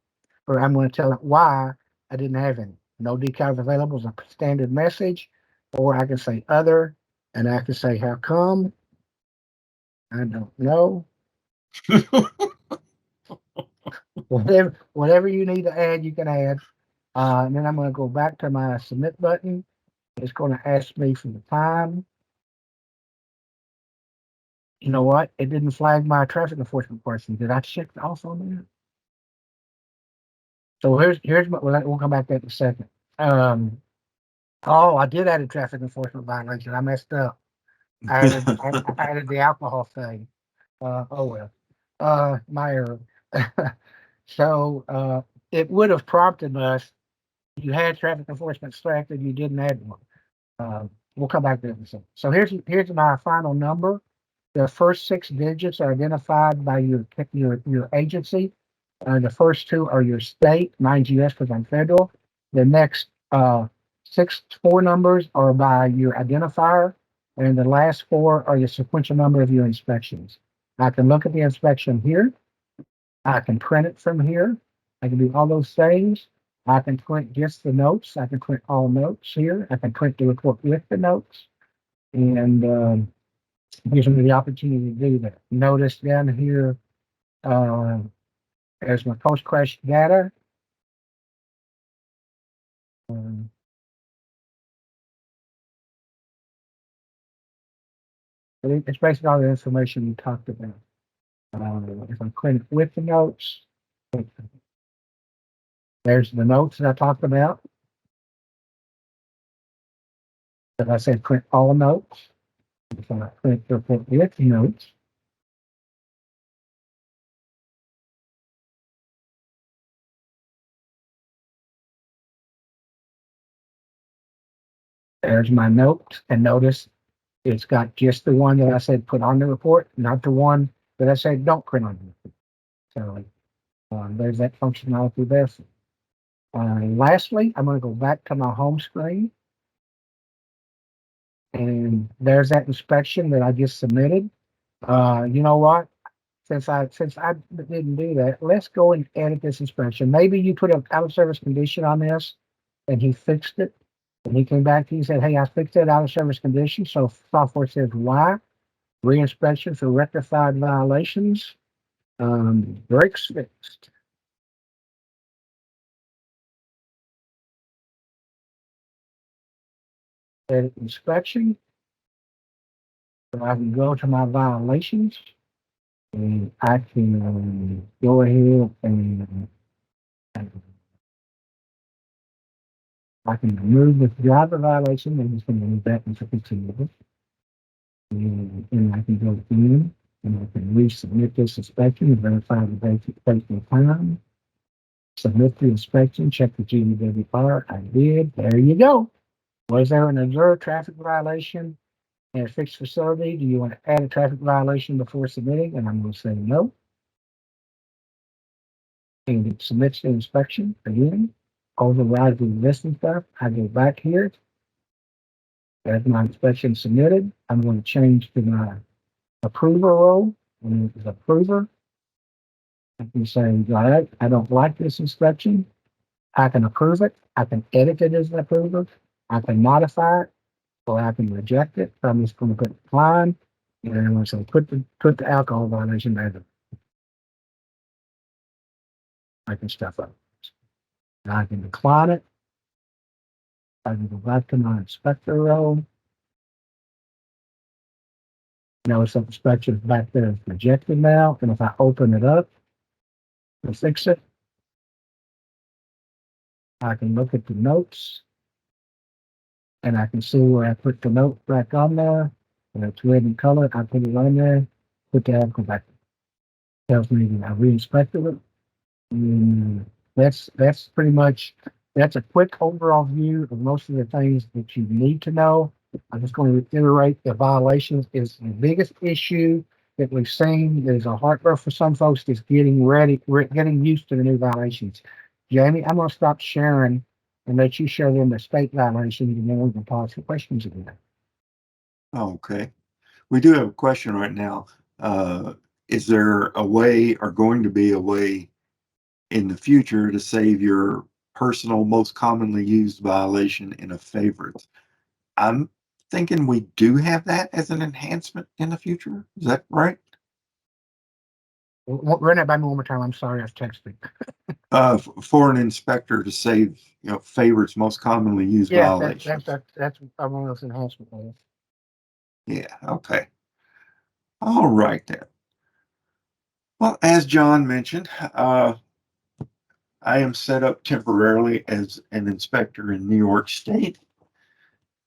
or I'm going to tell it why I didn't have any. No decals available is a standard message, or I can say other, and I can say how come. I don't know. Whatever you need to add, you can add. And then I'm going to go back to my submit button. It's going to ask me for the time. You know what? It didn't flag my traffic enforcement question. Did I check off on that? So here's my, we'll come back to that in a second. Oh, I did add a traffic enforcement violation. I messed up. I added the alcohol thing. Oh well. My error. So it would have prompted us. You had traffic enforcement selected. You didn't add one. We'll come back to that in a second. So here's my final number. The first 6 digits are identified by your agency. The first 2 are your state. Mine's US because I'm federal. The next 4 numbers are by your identifier. And the last 4 are the sequential number of your inspections. I can look at the inspection here. I can print it from here. I can do all those things. I can print just the notes. I can print all notes here. I can print the report with the notes. And gives me the opportunity to do that. Notice down here, there's my post-crash data. It's basically all the information we talked about. If I print it with the notes, there's the notes that I talked about. As I said, print all notes. If I print the report with the notes, there's my note. And notice it's got just the one that I said put on the report, not the one that I said don't print on the report. So there's that functionality there. Lastly, I'm going to go back to my home screen. And there's that inspection that I just submitted. You know what? Since I didn't do that, let's go and edit this inspection. Maybe you put an out of service condition on this and he fixed it. And he came back to you and said, hey, I fixed that out of service condition. So software says why? Reinspection for rectified violations. Brakes fixed. Edit inspection. So I can go to my violations and I can go ahead and I can remove this driver violation and it's going to move back into continuous. And I can go in and I can resubmit this inspection and verify the basic time. Submit the inspection, check the GDWR. I did. There you go. Was there an observed traffic violation in a fixed facility? Do you want to add a traffic violation before submitting? And I'm going to say no. And it submits the inspection again. Override the existing stuff. I go back here. As my inspection submitted, I'm going to change to my approver role. And as approver, I can say, all right, I don't like this inspection. I can approve it. I can edit it as an approver. I can modify it, or I can reject it. So I'm just going to put decline, and I'm going to say put the alcohol violation as I can stuff up. And I can decline it. I can go back to my inspector role. Notice the inspection back there is rejected now, and if I open it up and fix it, I can look at the notes and I can see where I put the note back on there. And it's red in color. I put it on there, put the alcohol back. Tells me that I re-inspected it. And that's pretty much, that's a quick overall view of most of the things that you need to know. I'm just going to reiterate the violations is the biggest issue that we've seen. There's a heartburn for some folks that's getting getting used to the new violations. Jamie, I'm going to stop sharing and let you show them the state violations, and then we can pause for questions again. Okay. We do have a question right now. Is there a way or going to be a way in the future to save your personal most commonly used violation in a favorite? I'm thinking we do have that as an enhancement in the future. Is that right? Run that by me one more time. I'm sorry, I've texted. For an inspector to save, favorites most commonly used violations. That's one of those enhancement. Yeah. Okay. All right then. Well, as John mentioned, I am set up temporarily as an inspector in New York State,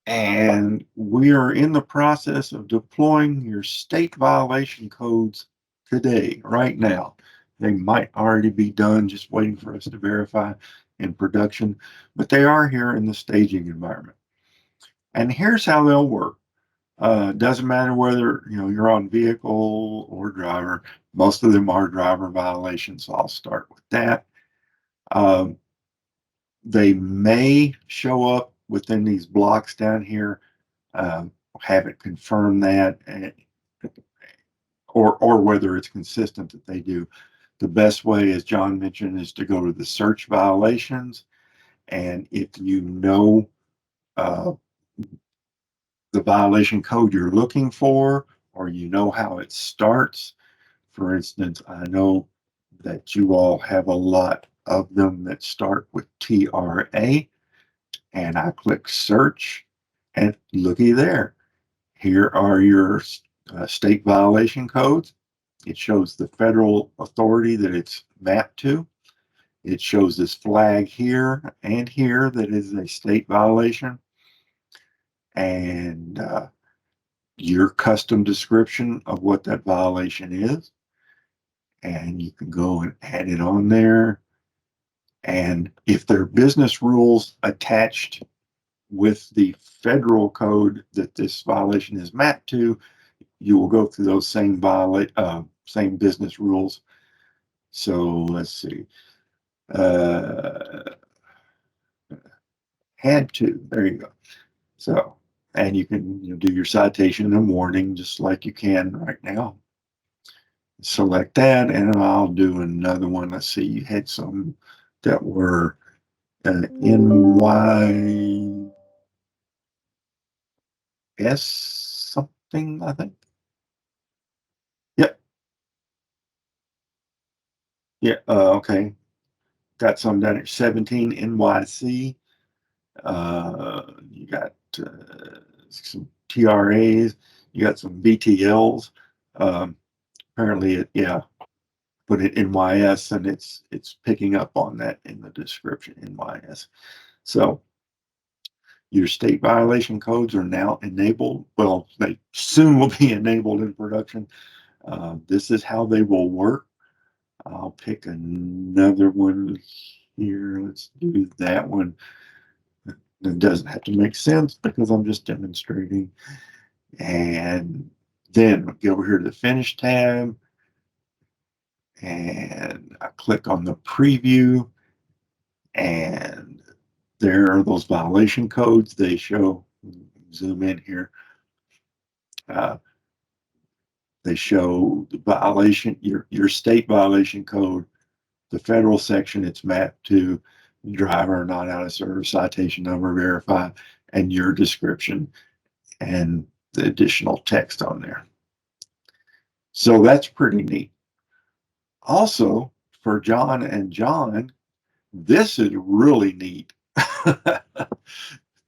and we are in the process of deploying your state violation codes today, right now. They might already be done, just waiting for us to verify in production, but they are here in the staging environment. And here's how they'll work. Doesn't matter whether you're on vehicle or driver. Most of them are driver violations, so I'll start with that. They may show up within these blocks down here. Haven't confirmed that, or whether it's consistent that they do. The best way, as John mentioned, is to go to the search violations, And if you know the violation code you're looking for, or you know how it starts, for instance, I know that you all have a lot of them that start with TRA, and I click search, and looky there. Here are your state violation codes. It shows the federal authority that it's mapped to. It shows this flag here and here that is a state violation, and your custom description of what that violation is. And you can go and add it on there. And if there are business rules attached with the federal code that this violation is mapped to, you will go through those same same business rules. So let's see. Had to. There you go. So, and you can do your citation and warning just like you can right now. Select that, and I'll do another one. Let's see. You had some that were NYS something, I think. Yep. Yeah. Okay. Got some down at 17 NYC. You got some TRAs. You got some BTLs. Apparently, yeah, put it NYS, and it's picking up on that in the description, NYS. So your state violation codes are now enabled. Well, they soon will be enabled in production. This is how they will work. I'll pick another one here. Let's do that one. It doesn't have to make sense because I'm just demonstrating. And then go over here to the Finish tab, and I click on the preview, and there are those violation codes. They show, zoom in here. They show the violation, your state violation code, the federal section it's mapped to, driver not out of service, citation number, verify, and your description and the additional text on there. So that's pretty neat. Also, for John and John, this is really neat.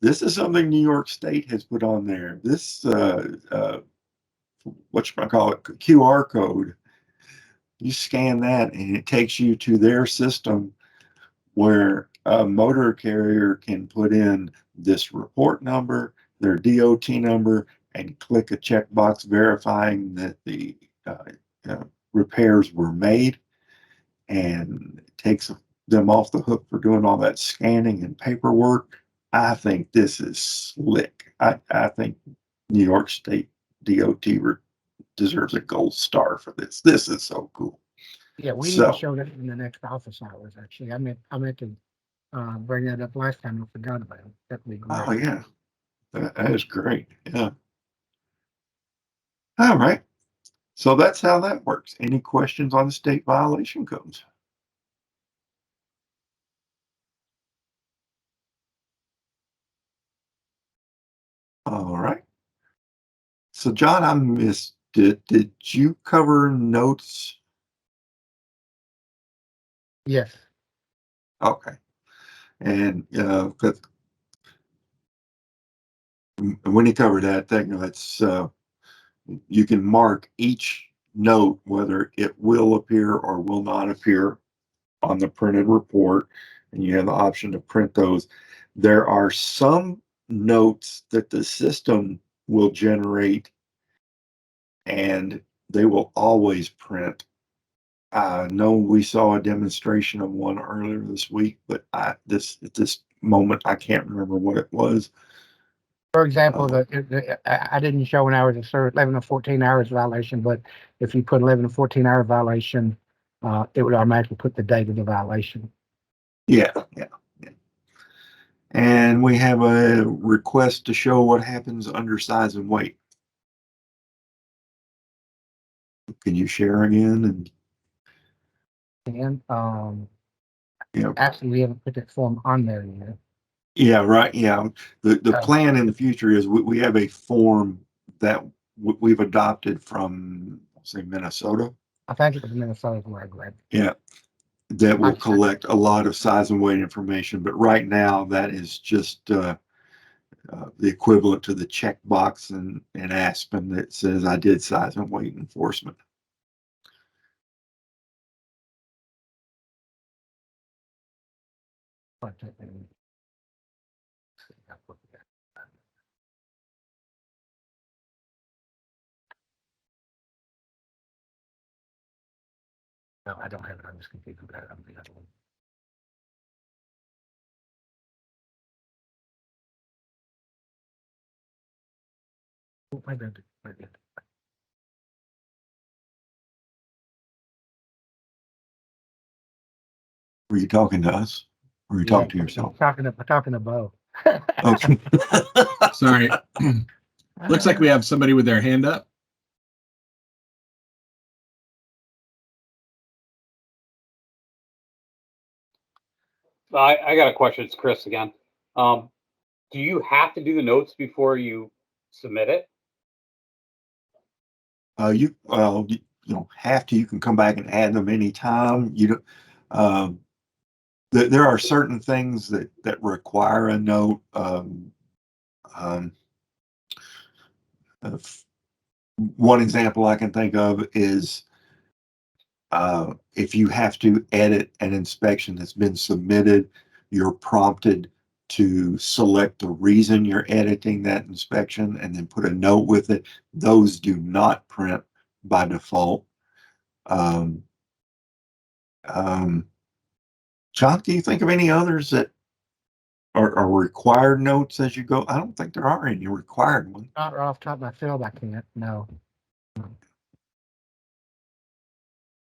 This is something New York State has put on there. This, whatchamacallit, QR code, you scan that and it takes you to their system where a motor carrier can put in this report number, their DOT number, and click a checkbox verifying that the repairs were made, and it takes them off the hook for doing all that scanning and paperwork. I think this is slick. I think New York State DOT deserves a gold star for this. This is so cool. Yeah, we need to show that in the next office hours, actually. I meant to bring that up last time. I forgot about it. That'd be great. Oh, yeah. That is great. Yeah. All right. So that's how that works. Any questions on the state violation codes? All right. So, John, I missed it. Did you cover notes? Yes. Okay. And when you cover that thing, that's you can mark each note whether it will appear or will not appear on the printed report, and you have the option to print those. There are some notes that the system will generate, and they will always print. I know we saw a demonstration of one earlier this week, but at this moment I can't remember what it was. For example, I didn't show an hours of service, 11 to 14 hours violation, but if you put 11 to 14 hour violation, it would automatically put the date of the violation. Yeah. And we have a request to show what happens under size and weight. Can you share again? And Yeah. Actually, we haven't put that form on there yet. Yeah, right. Yeah. The Oh. plan in the future is we have a form that we've adopted from, say, Minnesota. I think it was Minnesota where I grabbed it. Yeah. That will Like- collect a lot of size and weight information. But right now, that is just the equivalent to the checkbox in Aspen that says I did size and weight enforcement. No, I don't have it on this computer. But I'm the other one. Oh, maybe I did. Maybe I did. Were you talking to us? Or were you talking to yourself? I'm talking to Bo. Okay. Sorry. Looks like we have somebody with their hand up. I got a question. It's Chris again. Do you have to do the notes before you submit it? You don't have to. You can come back and add them anytime. You don't. There are certain things that require a note. One example I can think of is if you have to edit an inspection that's been submitted, you're prompted to select the reason you're editing that inspection and then put a note with it. Those do not print by default. Um, John, can you think of any others that are required notes as you go? I don't think there are any required ones. Not right off the top of my field, I can't. No.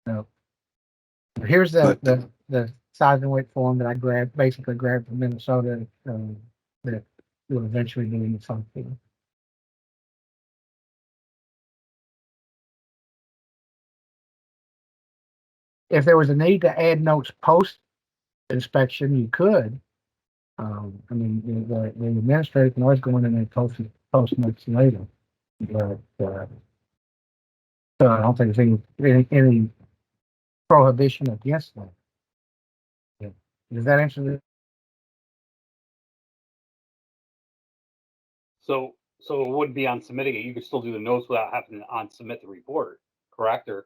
No. Here's But- the size and weight form that I basically grabbed from Minnesota that will eventually be in the function. If there was a need to add notes post inspection, you could. I mean, the administrator can always go in and post notes later. But so I don't think there's any prohibition against that. Yeah. Does that answer the So it would be on submitting it. You could still do the notes without having to on submit the report, correct? Or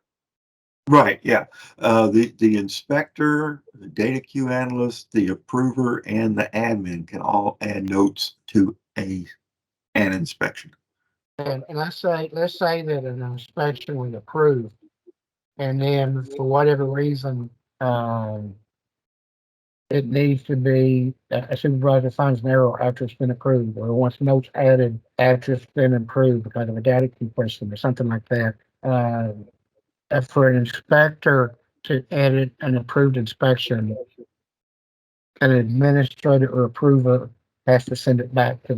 Right, yeah. The inspector, the data queue analyst, the approver, and the admin can all add notes to an inspection. And let's say that an inspection was approved, and then for whatever reason, it needs to be a supervisor finds an error after it's been approved, or wants notes added after it's been approved because of a data key question or something like that. For an inspector to edit an approved inspection, an administrator or approver has to send it back to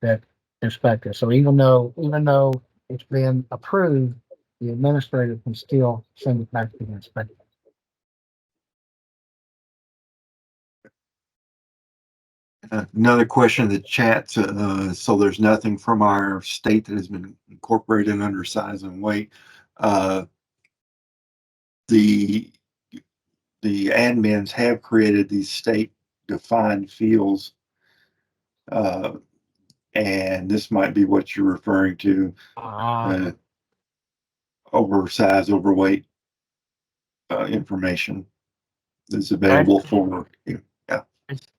that inspector. So even though it's been approved, the administrator can still send it back to the inspector. Another question in the chat. So there's nothing from our state that has been incorporated under size and weight. The admins have created these state defined fields. And this might be what you're referring to. Oversize, overweight information that's available for. Yeah.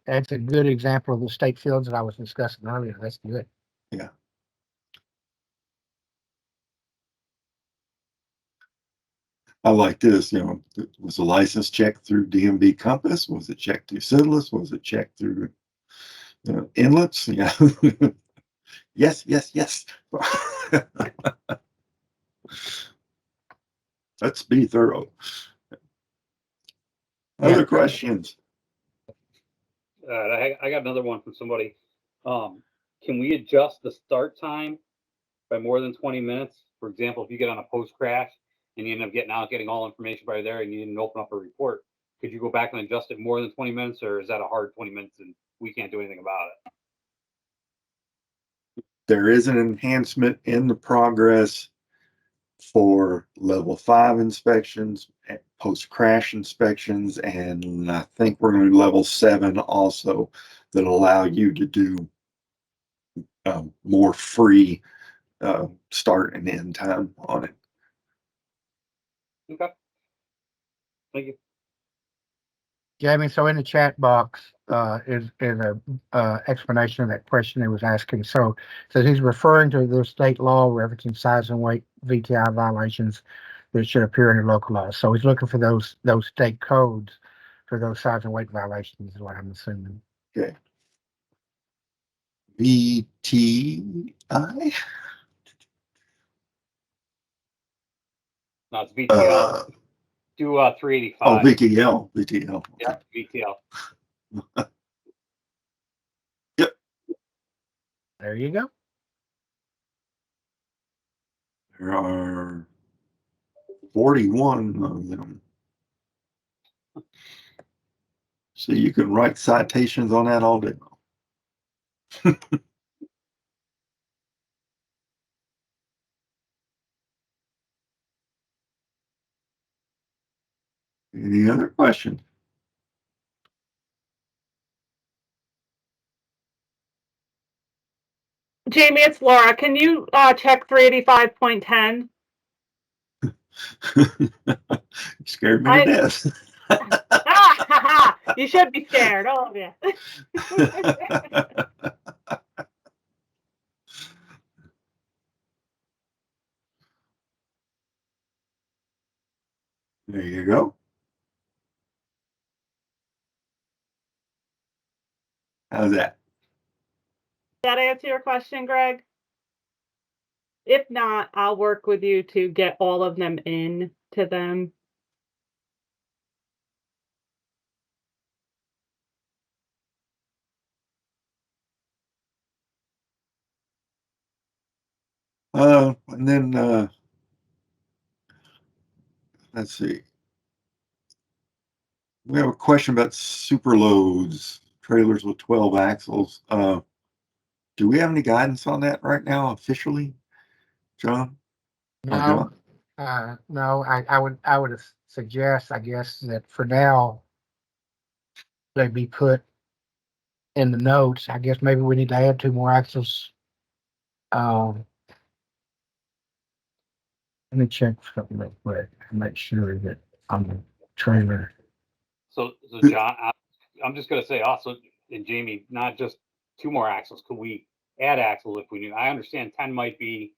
That's a good example of the state fields that I was discussing earlier. That's good. Yeah. I like this, was the license checked through DMV Compass? Was it checked through SIDLS? Was it checked through inlets? Yeah. Yes. Let's be thorough. Other questions? I got another one from somebody. Can we adjust the start time by more than 20 minutes? For example, if you get on a post crash and you end up getting all information by there and you didn't open up a report, Could you go back and adjust it more than 20 minutes, or is that a hard 20 minutes and we can't do anything about it? There is an enhancement in the progress for level 5 inspections, post crash inspections, and I think we're going to level 7 also that allow you to do more free start and end time on it. Okay. Thank you. Jamie, so in the chat box is a explanation of that question he was asking. So he's referring to the state law referencing size and weight VTI violations that should appear in the local law. So he's looking for those state codes for those size and weight violations is what I'm assuming. Okay. VTI? No, it's VTL. Do 385. Oh, VTL. VTL. Yeah, VTL. Yep. There you go. There are 41 of them. So you can write citations on that all day long. Any other questions? Jamie, it's Laura. Can you check 385.10? Scared me to death. You should be scared, all of you. There you go. How's that? Did that answer your question, Greg? If not, I'll work with you to get all of them in to them. And then let's see. We have a question about super loads, trailers with 12 axles. Do we have any guidance on that right now officially, John? No, no. I would suggest, I guess, that for now they be put in the notes. I guess maybe we need to add 2 more axles. Let me check something real quick and make sure that on the trailer. So John, I'm just gonna say also, and Jamie, not just 2 more axles. Could we add axles if we need? I understand 10 might be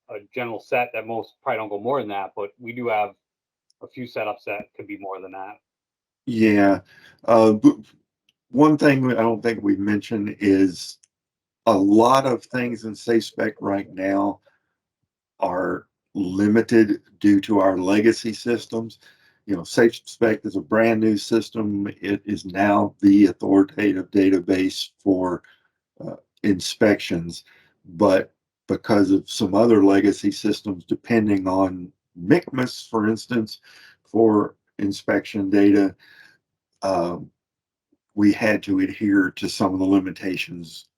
a general set that most probably don't go more than that, but we do have a few setups that could be more than that. Yeah. One thing I don't think we mentioned is a lot of things in SafeSpect right now are limited due to our legacy systems. You know, SafeSpect is a brand new system. It is now the authoritative database for inspections, but because of some other legacy systems, depending on MICMAS, for instance, for inspection data, we had to adhere to some of the limitations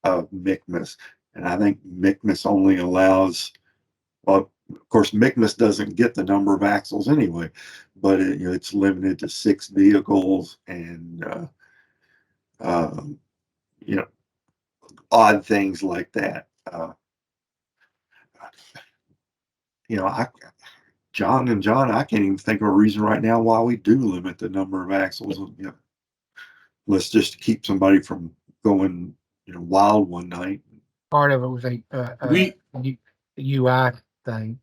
of MICMAS. And I think MICMAS only allows, well, of course, MICMAS doesn't get the number of axles anyway, but it's limited to 6 vehicles and, odd things like that. John, I can't even think of a reason right now why we do limit the number of axles. Let's just keep somebody from going, wild one night. Part of it was a UI thing.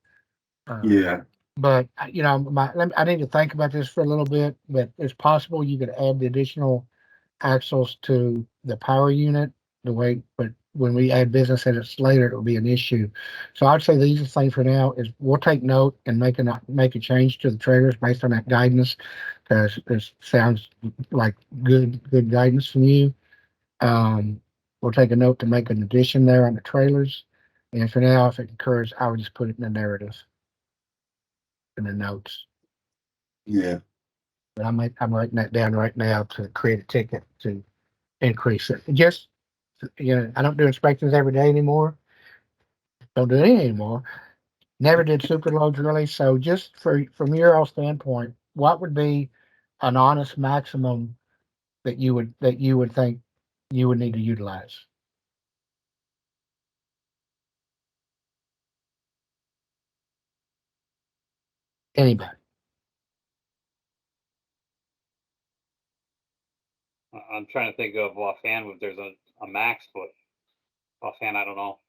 Yeah. But I need to think about this for a little bit. But it's possible you could add the additional axles to the power unit. But when we add business edits later, it will be an issue. So I'd say the easiest thing for now is we'll take note and make a change to the trailers based on that guidance, because this sounds like good guidance from you. We'll take a note to make an addition there on the trailers. And for now, if it occurs, I would just put it in the narrative, in the notes. Yeah. But I'm writing that down right now to create a ticket to increase it. Just, I don't do inspections every day anymore. Don't do any anymore. Never did super loads really. So just from your all standpoint, what would be an honest maximum that you would think you would need to utilize? Anybody? I'm trying to think of offhand if there's a max, but offhand, I don't know.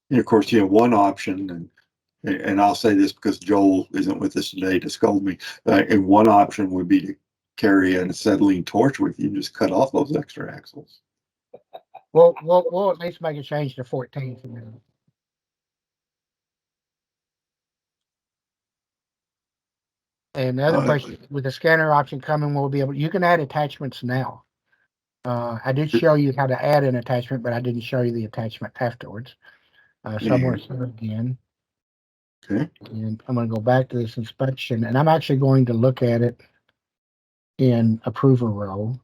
And of course, one option, and I'll say this because Joel isn't with us today to scold me. And one option would be to carry an acetylene torch with you and just cut off those extra axles. We'll at least make a change to 14 for now. And the other question, with the scanner option coming, we'll be able. You can add attachments now. I did show you how to add an attachment, but I didn't show you the attachment afterwards. Somewhere here again. Okay. And I'm going to go back to this inspection, and I'm actually going to look at it in approval row.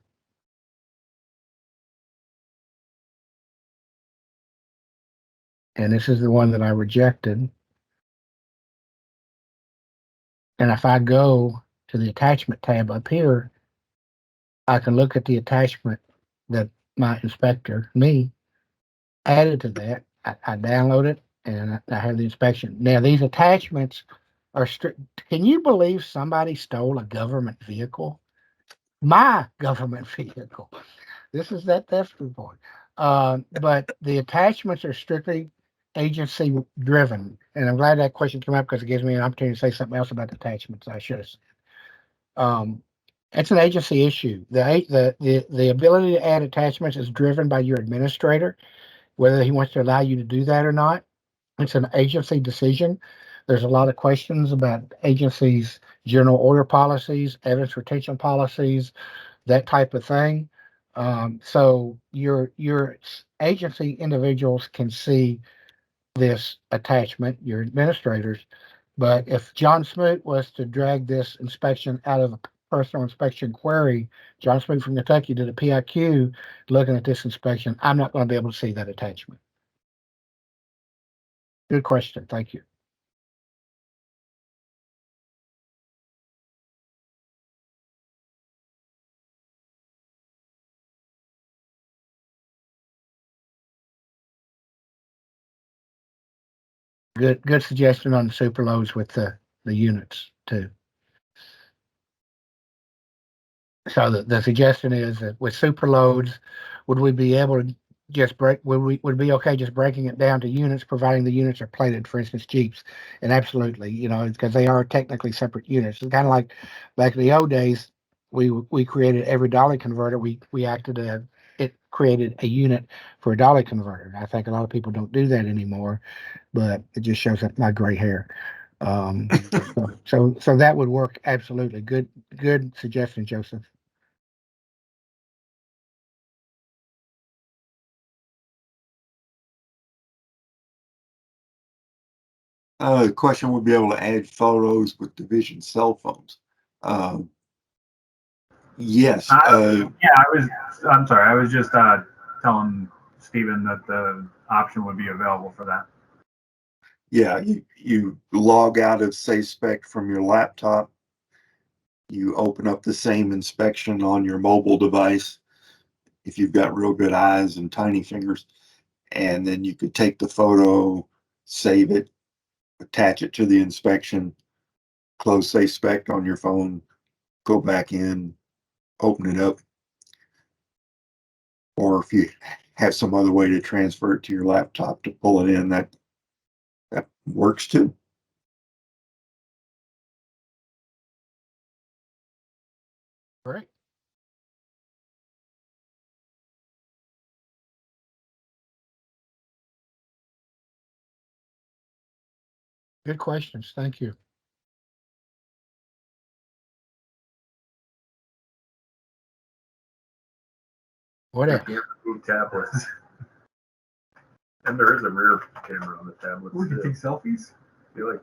And this is the one that I rejected. And if I go to the attachment tab up here, I can look at the attachment that my inspector, me, added to that. I download it and I have the inspection. Now, these attachments are strict. Can you believe somebody stole a government vehicle? My government vehicle. This is that theft report. But the attachments are strictly agency driven. And I'm glad that question came up because it gives me an opportunity to say something else about the attachments I should have said. It's an agency issue. The ability to add attachments is driven by your administrator, whether he wants to allow you to do that or not. It's an agency decision. There's a lot of questions about agencies' general order policies, evidence retention policies, that type of thing. So your agency individuals can see this attachment, your administrators. But if John Smoot was to drag this inspection out of a personal inspection query, John Smoot from Kentucky did a PIQ looking at this inspection, I'm not going to be able to see that attachment. Good question. Thank you. Good suggestion on the super loads with the units too. So the suggestion is that with super loads, would we be able to just would it be okay just breaking it down to units, providing the units are plated, for instance, Jeeps? And absolutely, because they are technically separate units. It's kind of like back in the old days, we created every dolly converter. We acted it created a unit for a dolly converter. I think a lot of people don't do that anymore, but it just shows up my gray hair. So that would work absolutely. Good suggestion, Joseph. The question would be able to add photos with division cell phones. Yes. I'm sorry. I was just telling Stephen that the option would be available for that. Yeah, you log out of SafeSpect from your laptop. You open up the same inspection on your mobile device if you've got real good eyes and tiny fingers. And then you could take the photo, save it, attach it to the inspection, close SafeSpect on your phone, go back in, open it up. Or if you have some other way to transfer it to your laptop to pull it in, that works too. Great. Good questions. Thank you. What else? Move tablets. And there is a rear camera on the tablet. We can take selfies? Feel like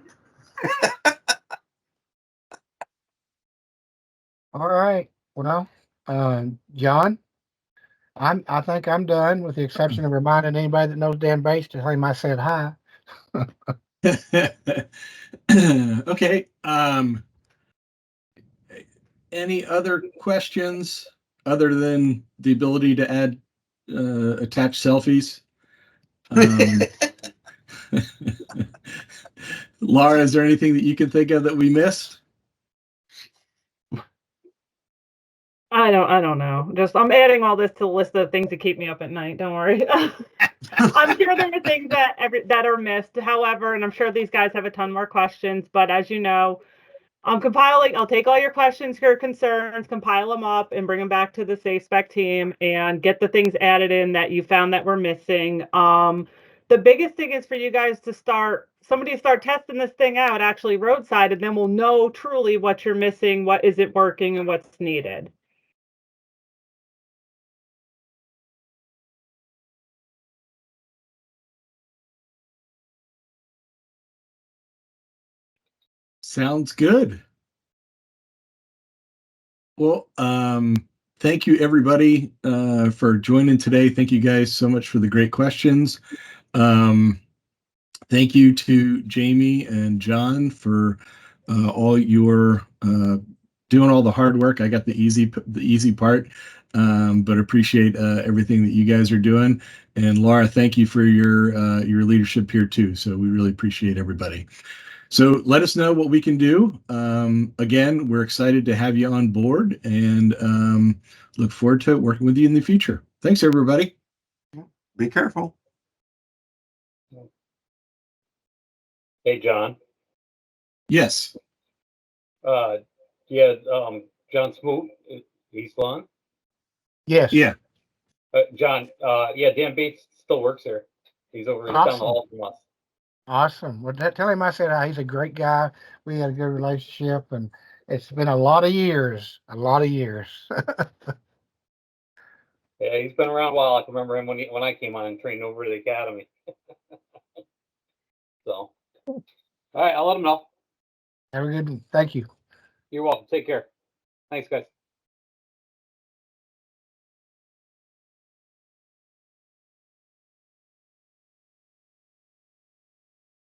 All right. Well, John, I think I'm done, with the exception of reminding anybody that knows Dan Bates to tell him I said hi. Okay. Any other questions other than the ability to add attach selfies? Laura, is there anything that you can think of that we missed? I don't know. Just I'm adding all this to the list of things that keep me up at night. Don't worry. I'm sure there are things that are missed. However, and I'm sure these guys have a ton more questions. But as you know, I'm compiling. I'll take all your questions, your concerns, compile them up, and bring them back to the SafeSpect team, and get the things added in that you found that were missing. The biggest thing is for you guys to start testing this thing out actually roadside, and then we'll know truly what you're missing, what isn't working, and what's needed. Sounds good. Well, thank you everybody for joining today. Thank you guys so much for the great questions. Thank you to Jamie and John for all your doing all the hard work. I got the easy part, but appreciate everything that you guys are doing. And Laura, thank you for your leadership here too. So we really appreciate everybody. So let us know what we can do. Again, we're excited to have you on board, and look forward to working with you in the future. Thanks, everybody. Be careful. Hey, John. Yes. Yeah, John Smoot, he's gone. Yes. Yeah. John, yeah, Dan Bates still works there. He's over down the Awesome. hall from us. Awesome. Well, tell him I said hi. He's a great guy. We had a good relationship, and it's been a lot of years. A lot of years. Yeah, he's been around a while. I can remember him when I came on and trained over at the academy. So, all right, I'll let him know. Have a good one. Thank you. You're welcome. Take care. Thanks, guys.